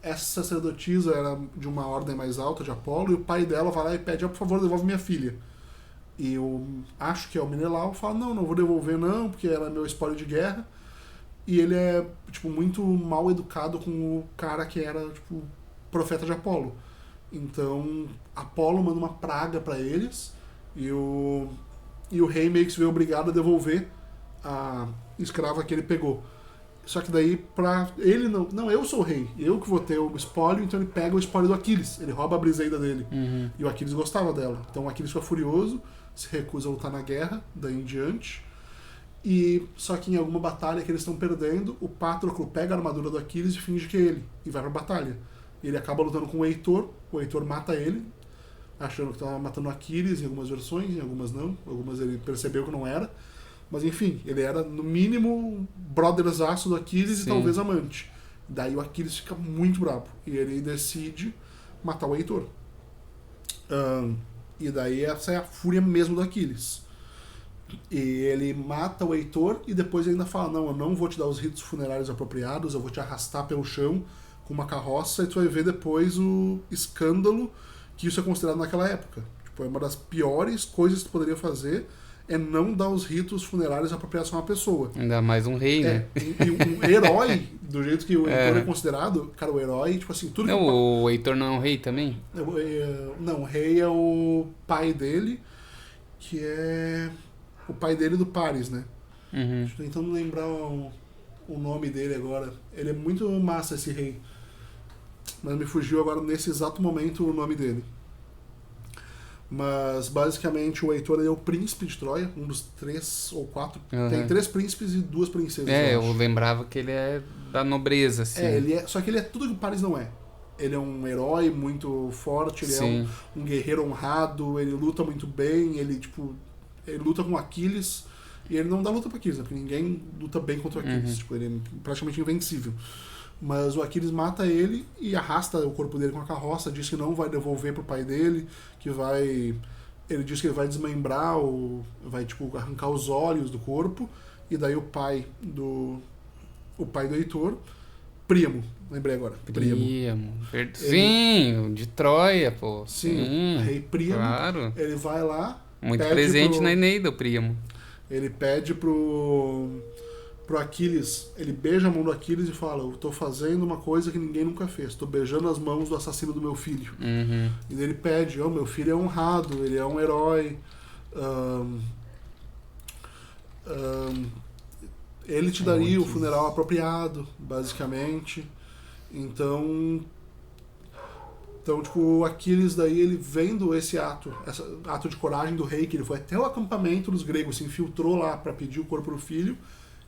essa sacerdotisa era de uma ordem mais alta de Apolo, e o pai dela vai lá e pede, por favor, devolve minha filha. E eu acho que é o Menelau, fala, não vou devolver não, porque ela é meu espólio de guerra. E ele é, tipo, muito mal educado com o cara que era, tipo, profeta de Apolo. Então, Apolo manda uma praga pra eles, e o rei meio que se vê obrigado a devolver a escrava que ele pegou. Só que daí, pra ele não, eu sou o rei, eu que vou ter o espólio, então ele pega o espólio do Aquiles, ele rouba a Briseida dele. E o Aquiles gostava dela. Então o Aquiles fica furioso, se recusa a lutar na guerra, daí em diante. E só que em alguma batalha que eles estão perdendo, o Patroclo pega a armadura do Aquiles e finge que é ele, e vai pra batalha. Ele acaba lutando com o Heitor mata ele, achando que estava matando o Aquiles em algumas versões, em algumas não, algumas ele percebeu que não era. Mas enfim, ele era no mínimo brotherzaço do Aquiles e talvez amante. Daí o Aquiles fica muito bravo e ele decide matar o Heitor. E daí essa é a fúria mesmo do Aquiles. E ele mata o Heitor e depois ainda fala, não, eu não vou te dar os ritos funerários apropriados, eu vou te arrastar pelo chão com uma carroça, e tu vai ver depois o escândalo que isso é considerado naquela época. Tipo, é uma das piores coisas que tu poderia fazer, é não dar os ritos funerários apropriados a uma pessoa. Ainda mais um rei, né? E um herói, do jeito que o Heitor é considerado, cara, o herói, tipo assim, tudo não, que... O Heitor não é um rei também? Não, o rei é o pai dele, que é o pai dele do Paris, né? Estou tentando lembrar o nome dele agora. Ele é muito massa, esse rei. Mas me fugiu agora, nesse exato momento, o nome dele. Mas, basicamente, o Heitor é o príncipe de Troia, um dos 3 ou 4. Tem 3 príncipes e 2 princesas. Eu lembrava que ele é da nobreza, assim. Só que ele é tudo que o Paris não é. Ele é um herói muito forte, ele é um guerreiro honrado, ele luta muito bem, ele luta com Aquiles, e ele não dá luta pra Aquiles, né? Porque ninguém luta bem contra o Aquiles. Tipo, ele é praticamente invencível. Mas o Aquiles mata ele e arrasta o corpo dele com a carroça, diz que não vai devolver pro pai dele, que vai... Ele diz que ele vai desmembrar, vai tipo arrancar os olhos do corpo, e daí o pai do Heitor, Príamo, lembrei agora. Príamo. Sim, de Troia, pô. Sim, rei Príamo. Claro. Ele vai lá... Muito presente na Eneida, o Príamo. Ele pede pro Aquiles, ele beija a mão do Aquiles e fala, eu tô fazendo uma coisa que ninguém nunca fez, tô beijando as mãos do assassino do meu filho. E ele pede, meu filho é honrado, ele é um herói, ele te daria o funeral apropriado, basicamente. Então, tipo, o Aquiles daí, ele vendo esse ato de coragem do rei, que ele foi até o acampamento dos gregos, se infiltrou lá para pedir o corpo do filho,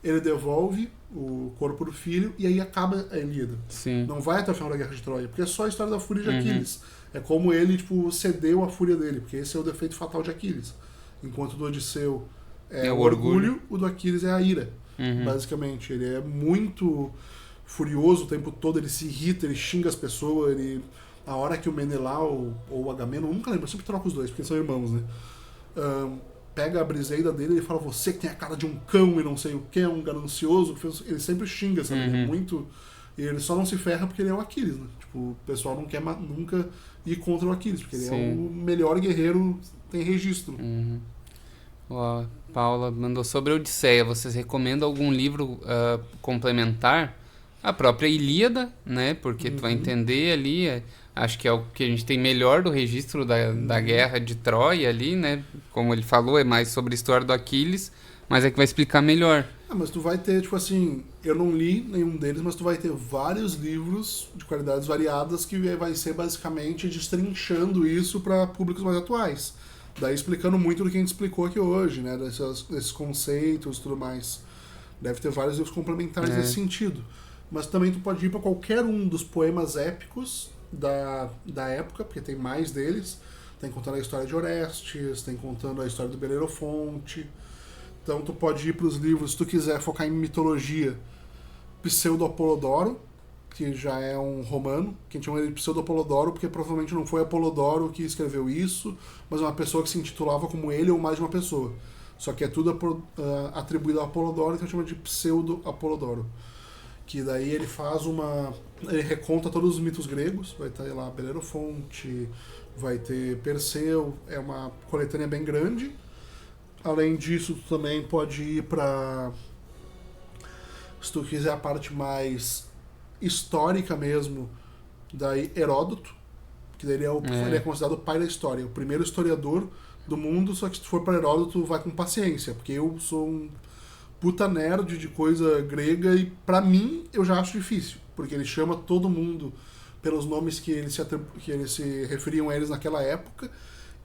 ele devolve o corpo do filho e aí acaba a Ilíada. Sim. Não vai até o final da Guerra de Troia, porque é só a história da fúria de Aquiles. É como ele, tipo, cedeu a fúria dele, porque esse é o defeito fatal de Aquiles. Enquanto o do Odisseu é o orgulho, o do Aquiles é a ira. Basicamente, ele é muito furioso o tempo todo, ele se irrita, ele xinga as pessoas, a hora que o Menelau ou o Agamenon, nunca lembro, eu sempre troco os dois, porque são irmãos, né? Pega a briseida dele e fala, você que tem a cara de um cão e não sei o que, é um ganancioso, ele sempre xinga, sabe? Ele é muito... E ele só não se ferra porque ele é o Aquiles, né? Tipo, o pessoal não quer nunca ir contra o Aquiles, porque ele é o melhor guerreiro, tem registro. Ó, Paula mandou sobre a Odisseia. Vocês recomendam algum livro complementar? A própria Ilíada, né? Porque tu vai entender ali, acho que é o que a gente tem melhor do registro da guerra de Troia ali, né? Como ele falou, é mais sobre a história do Aquiles, mas é que vai explicar melhor. Mas tu vai ter, tipo assim, eu não li nenhum deles, mas tu vai ter vários livros de qualidades variadas que vai ser basicamente destrinchando isso para públicos mais atuais. Daí explicando muito do que a gente explicou aqui hoje, né? Desses conceitos e tudo mais. Deve ter vários livros complementares nesse sentido. Mas também tu pode ir para qualquer um dos poemas épicos da época, porque tem mais deles. Tem contando a história de Orestes, tem contando a história do Belerofonte. Então tu pode ir para os livros, se tu quiser focar em mitologia, Pseudo-Apolodoro, que já é um romano, que a gente chama ele de Pseudo-Apolodoro, porque provavelmente não foi Apolodoro que escreveu isso, mas uma pessoa que se intitulava como ele ou mais de uma pessoa. Só que é tudo atribuído a Apolodoro, então chama de Pseudo-Apolodoro. Que daí ele ele reconta todos os mitos gregos, vai ter lá Belerofonte, vai ter Perseu, é uma coletânea bem grande. Além disso, tu também pode ir para, se tu quiser a parte mais histórica mesmo, daí Heródoto, que daí ele é considerado o pai da história, o primeiro historiador do mundo, só que se tu for para Heródoto, vai com paciência, porque eu sou um puta nerd de coisa grega e pra mim eu já acho difícil, porque ele chama todo mundo pelos nomes que eles se referiam a eles naquela época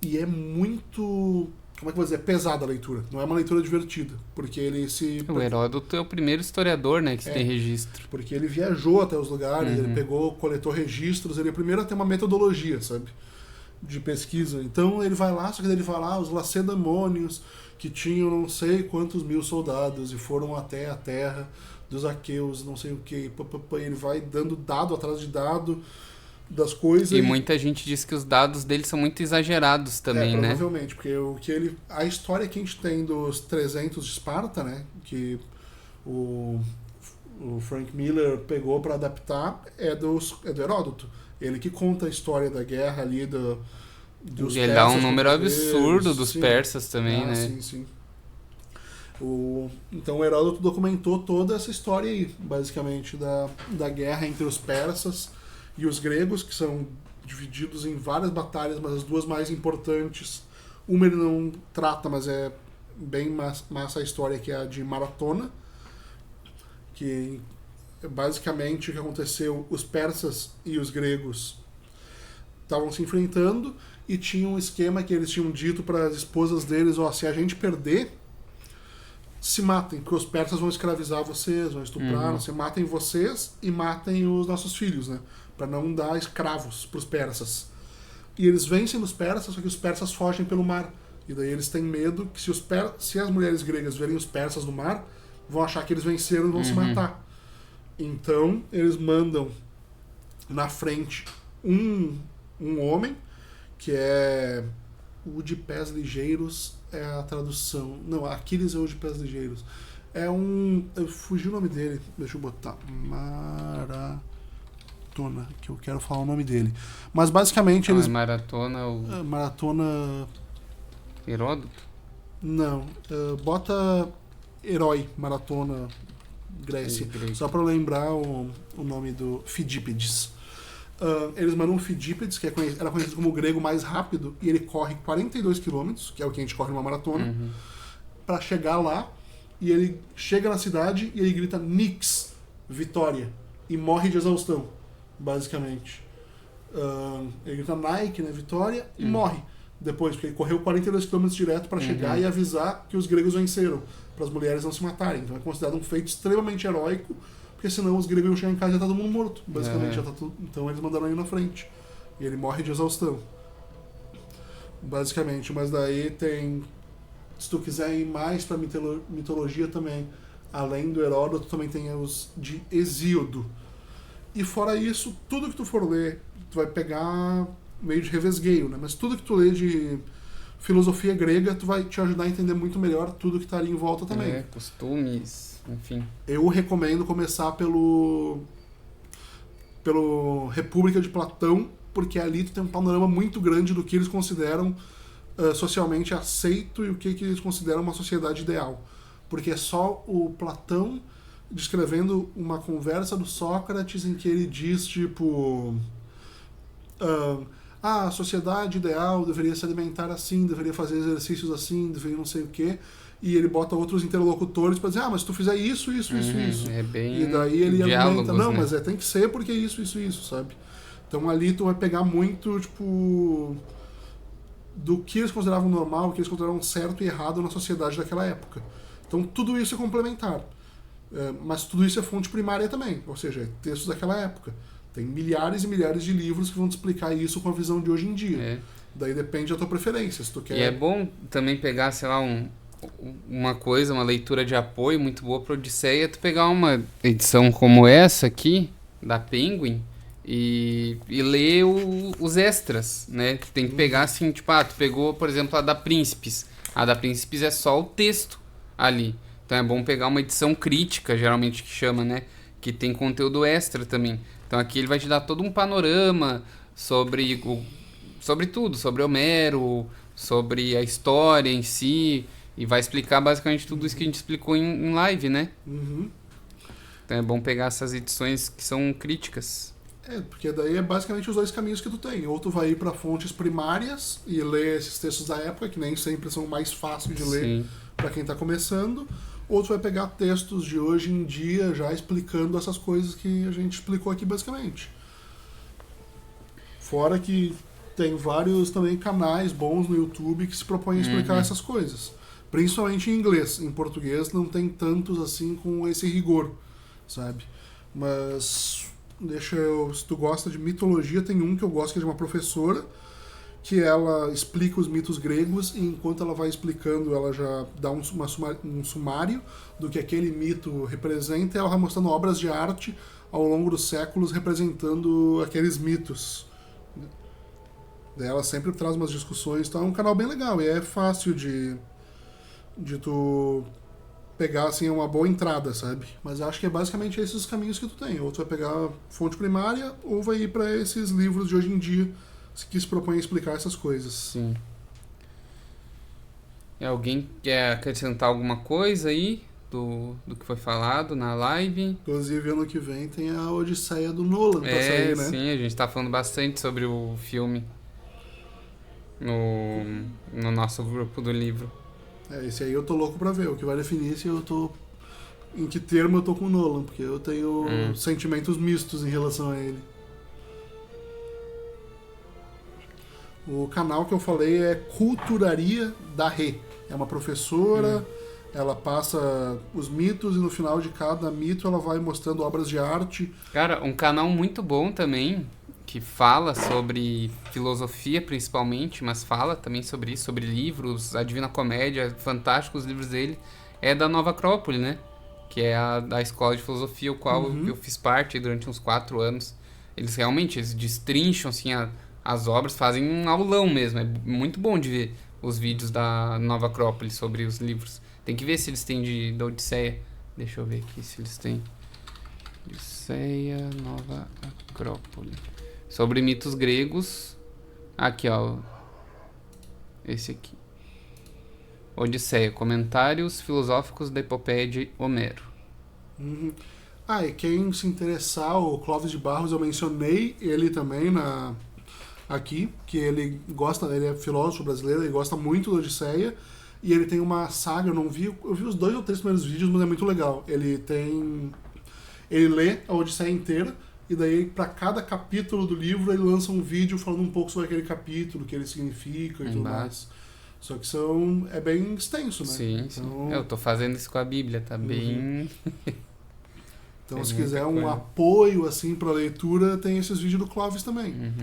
e é muito, como é que eu vou dizer, pesada a leitura, não é uma leitura divertida, porque ele O Heródoto é o primeiro historiador, né, que se tem registro. Porque ele viajou até os lugares, ele coletou registros, ele é o primeiro a ter uma metodologia, sabe, de pesquisa. Então ele vai lá, só que ele vai lá, os lacedemônios, que tinham não sei quantos mil soldados e foram até a terra dos aqueus, não sei o que, ele vai dando dado atrás de dado das coisas. E muita gente diz que os dados dele são muito exagerados também, né? Provavelmente, porque a história que a gente tem dos 300 de Esparta, né, que o Frank Miller pegou para adaptar, é do Heródoto. Ele que conta a história da guerra ali dos ele dá um número absurdo dos persas também, né? Sim. Então o Heródoto documentou toda essa história aí, basicamente, da guerra entre os persas e os gregos, que são divididos em várias batalhas, mas as duas mais importantes, uma ele não trata, mas é bem massa a história, que é a de Maratona, que basicamente o que aconteceu, os persas e os gregos estavam se enfrentando e tinha um esquema que eles tinham dito para as esposas deles, se a gente perder, se matem, porque os persas vão escravizar vocês, vão estuprar, se matem vocês e matem os nossos filhos, né, para não dar escravos para os persas. E eles vencem os persas, só que os persas fogem pelo mar. E daí eles têm medo que se as mulheres gregas verem os persas no mar, vão achar que eles venceram e vão se matar. Então eles mandam na frente um homem, que é o de pés ligeiros, é a tradução. Não, Aquiles é o de pés ligeiros. É eu fugi o nome dele, deixa eu botar. Maratona, que eu quero falar o nome dele. Mas basicamente eles. Maratona. Heródoto? Não, bota Herói, Maratona, Grécia. Só para lembrar o nome do Fidípides. Eles mandam um Fidípides, que era conhecido como o grego mais rápido, e ele corre 42 km, que é o que a gente corre numa maratona, para chegar lá, e ele chega na cidade e ele grita Nix, vitória, e morre de exaustão, basicamente. Ele grita Nike, né, vitória, e morre. depois, porque ele correu 42 km direto para chegar e avisar que os gregos venceram, para as mulheres não se matarem. Então é considerado um feito extremamente heróico, porque senão os gregos iam chegar em casa e já tá todo mundo morto, basicamente. Já tá tudo... Então eles mandaram ele na frente. E ele morre de exaustão. Basicamente, mas daí tem... Se tu quiser ir mais pra mitologia também, além do Heródoto, também tem os de Hesíodo. E fora isso, tudo que tu for ler, tu vai pegar meio de revesgueio, né? Mas tudo que tu lê de filosofia grega, tu vai te ajudar a entender muito melhor tudo que tá ali em volta também. Costumes, enfim. Eu recomendo começar pelo República de Platão, porque ali tu tem um panorama muito grande do que eles consideram socialmente aceito e o que eles consideram uma sociedade ideal. Porque é só o Platão descrevendo uma conversa do Sócrates em que ele diz, tipo... a sociedade ideal deveria se alimentar assim, deveria fazer exercícios assim, deveria não sei o quê. E ele bota outros interlocutores para dizer, mas se tu fizer isso. É bem e daí ele diálogos, argumenta, não, né? mas tem que ser porque isso, sabe? Então ali tu vai pegar muito, tipo... do que eles consideravam normal, o que eles consideravam certo e errado na sociedade daquela época. Então tudo isso é complementar. Mas tudo isso é fonte primária também, ou seja, é textos daquela época. Tem milhares e milhares de livros que vão te explicar isso com a visão de hoje em dia. Daí depende da tua preferência, se tu quer... E é bom também pegar, sei lá, uma leitura de apoio muito boa para Odisseia, tu pegar uma edição como essa aqui, da Penguin, e ler os extras, né? Tu tem que pegar assim, tipo, tu pegou, por exemplo, a da Príncipes. A da Príncipes é só o texto ali. Então é bom pegar uma edição crítica, geralmente que chama, né? Que tem conteúdo extra também. Então aqui ele vai te dar todo um panorama sobre tudo, sobre Homero, sobre a história em si, e vai explicar basicamente tudo isso que a gente explicou em live, né? Então é bom pegar essas edições que são críticas. Porque daí é basicamente os dois caminhos que tu tem. Ou tu vai ir para fontes primárias e ler esses textos da época, que nem sempre são mais fáceis de ler para quem tá começando, ou tu vai pegar textos de hoje em dia já explicando essas coisas que a gente explicou aqui basicamente. Fora que tem vários também canais bons no YouTube que se propõem a explicar essas coisas. Principalmente em inglês. Em português não tem tantos assim com esse rigor, sabe? Mas... se tu gosta de mitologia, tem um que eu gosto que é de uma professora, que ela explica os mitos gregos e enquanto ela vai explicando, ela já dá um sumário do que aquele mito representa e ela vai mostrando obras de arte ao longo dos séculos representando aqueles mitos. Daí ela sempre traz umas discussões, então é um canal bem legal e é fácil de tu pegar, assim, uma boa entrada, sabe? Mas acho que é basicamente esses os caminhos que tu tem. Ou tu vai pegar fonte primária, ou vai ir para esses livros de hoje em dia que se propõem a explicar essas coisas. Sim. E alguém quer acrescentar alguma coisa aí do que foi falado na live? Inclusive, ano que vem tem a Odisseia do Nolan pra sair, né? Sim, a gente tá falando bastante sobre o filme no nosso grupo do livro. Esse aí eu tô louco pra ver. O que vai definir se eu tô... em que termo eu tô com o Nolan, porque eu tenho sentimentos mistos em relação a ele. O canal que eu falei é Culturaria da Rê. É uma professora, ela passa os mitos e no final de cada mito ela vai mostrando obras de arte. Cara, um canal muito bom também, que fala sobre filosofia principalmente, mas fala também sobre isso, sobre livros, a Divina Comédia, fantásticos os livros dele, é da Nova Acrópole, né? Que é a escola de filosofia, o qual eu fiz parte durante uns 4 anos. Eles realmente destrincham assim, as obras, fazem um aulão mesmo. É muito bom de ver os vídeos da Nova Acrópole sobre os livros. Tem que ver se eles têm da Odisseia. Deixa eu ver aqui se eles têm. Odisseia, Nova Acrópole. Sobre mitos gregos. Aqui, ó. Esse aqui. Odisseia, comentários filosóficos da epopeia de Homero. E quem se interessar, o Clóvis de Barros, eu mencionei ele também aqui, que ele é filósofo brasileiro, ele gosta muito da Odisseia, e ele tem uma saga, eu vi os 2 ou 3 primeiros vídeos, mas é muito legal. Ele lê a Odisseia inteira, e daí para cada capítulo do livro ele lança um vídeo falando um pouco sobre aquele capítulo, o que ele significa e tudo mais. Só que é bem extenso, né? Sim, então, sim. Eu tô fazendo isso com a Bíblia, tá bem... Então, se quiser um apoio, assim, pra leitura, tem esses vídeos do Clóvis também.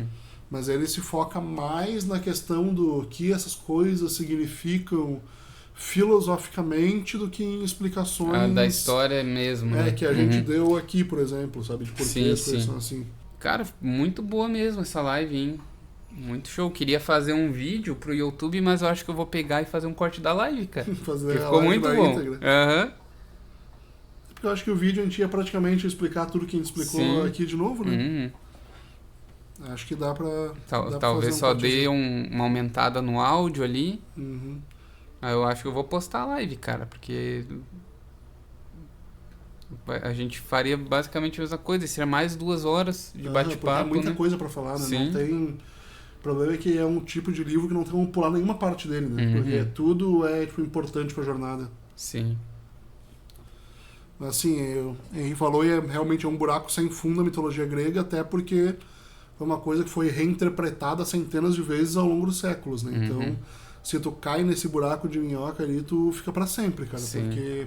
Mas ele se foca mais na questão do que essas coisas significam filosoficamente do que em explicações... da história mesmo, né? que a gente deu aqui, por exemplo, sabe? De por que as coisas são assim. Cara, muito boa mesmo essa live, hein? Muito show. Queria fazer um vídeo pro YouTube, mas eu acho que eu vou pegar e fazer um corte da live, cara. Fazer ficou muito bom. Porque eu acho que o vídeo a gente ia praticamente explicar tudo que a gente explicou aqui de novo, né? Acho que dá pra... Talvez só dê uma aumentada no áudio ali. Aí eu acho que eu vou postar a live, cara, porque... A gente faria basicamente a mesma coisa. Seria mais 2 horas de bate-papo. É muita coisa pra falar, né? Sim. Não tem... O problema é que é um tipo de livro que não tem como pular nenhuma parte dele, né? Porque tudo é tipo, importante pra jornada. Sim. Assim, o Henri falou, e realmente é um buraco sem fundo a mitologia grega, até porque foi uma coisa que foi reinterpretada centenas de vezes ao longo dos séculos, né? Então, se tu cai nesse buraco de minhoca ali, tu fica pra sempre, cara. Sim. Porque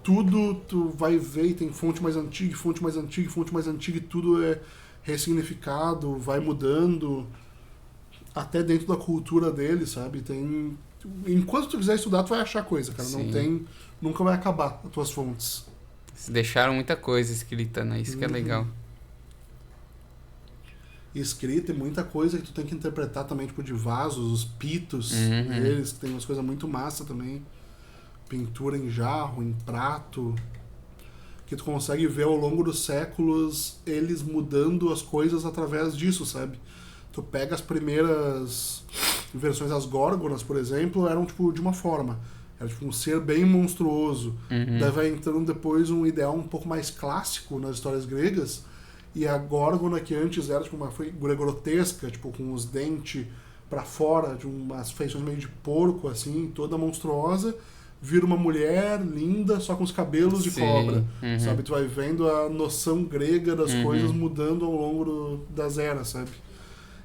tudo tu vai ver e tem fonte mais antiga, fonte mais antiga, fonte mais antiga, e tudo é ressignificado, vai mudando, até dentro da cultura dele, sabe? Tem... Enquanto tu quiser estudar, tu vai achar coisa, cara. Sim. Não tem... Nunca vai acabar as tuas fontes. Deixaram muita coisa escrita, né? Isso que é legal. Escrita e muita coisa que tu tem que interpretar também, tipo de vasos, os pitos deles, que tem umas coisas muito massa também. Pintura em jarro, em prato, que tu consegue ver ao longo dos séculos eles mudando as coisas através disso, sabe? Tu pega as primeiras versões das górgonas, por exemplo, eram tipo de uma forma. Era tipo um ser bem monstruoso. Daí vai entrando depois um ideal um pouco mais clássico nas histórias gregas. E a górgona, que antes era tipo uma figura grotesca, tipo com os dentes pra fora, de umas feições meio de porco, assim, toda monstruosa, vira uma mulher linda, só com os cabelos de cobra. Sabe? Tu vai vendo a noção grega das coisas mudando ao longo das eras, sabe?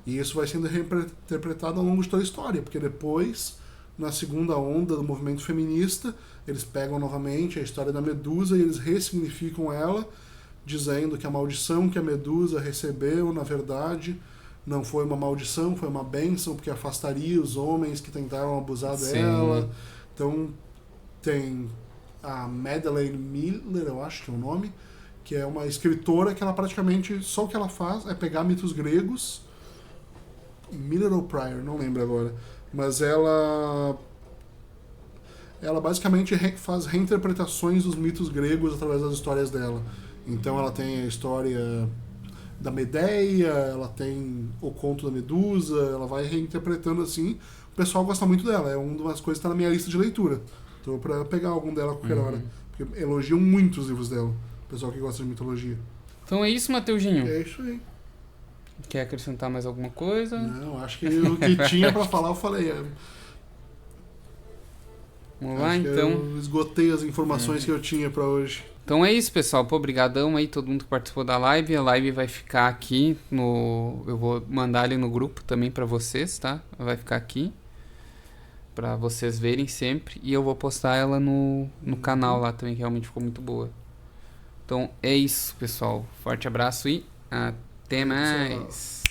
E isso vai sendo reinterpretado ao longo de toda a história, porque depois... Na segunda onda do movimento feminista, eles pegam novamente a história da Medusa e eles ressignificam ela, dizendo que a maldição que a Medusa recebeu, na verdade, não foi uma maldição, foi uma bênção, porque afastaria os homens que tentaram abusar dela. Então, tem a Madeleine Miller, eu acho que é o nome, que é uma escritora que ela praticamente, só o que ela faz é pegar mitos gregos, Miller ou Pryor, não lembro agora, mas ela basicamente faz reinterpretações dos mitos gregos através das histórias dela. Então ela tem a história da Medeia, ela tem o conto da Medusa, ela vai reinterpretando assim. O pessoal gosta muito dela, é uma das coisas que está na minha lista de leitura. Tô para pegar algum dela a qualquer hora, porque elogiam muito os livros dela, o pessoal que gosta de mitologia. Então é isso, Mateuzinho? É isso aí. Quer acrescentar mais alguma coisa? Não, acho que o que tinha pra falar eu falei. Vamos lá, então. Eu esgotei as informações que eu tinha pra hoje. Então é isso, pessoal. Pô, obrigadão aí todo mundo que participou da live. A live vai ficar aqui no... Eu vou mandar ali no grupo também pra vocês, tá? Vai ficar aqui pra vocês verem sempre. E eu vou postar ela no canal lá também, que realmente ficou muito boa. Então é isso, pessoal. Forte abraço e até mais.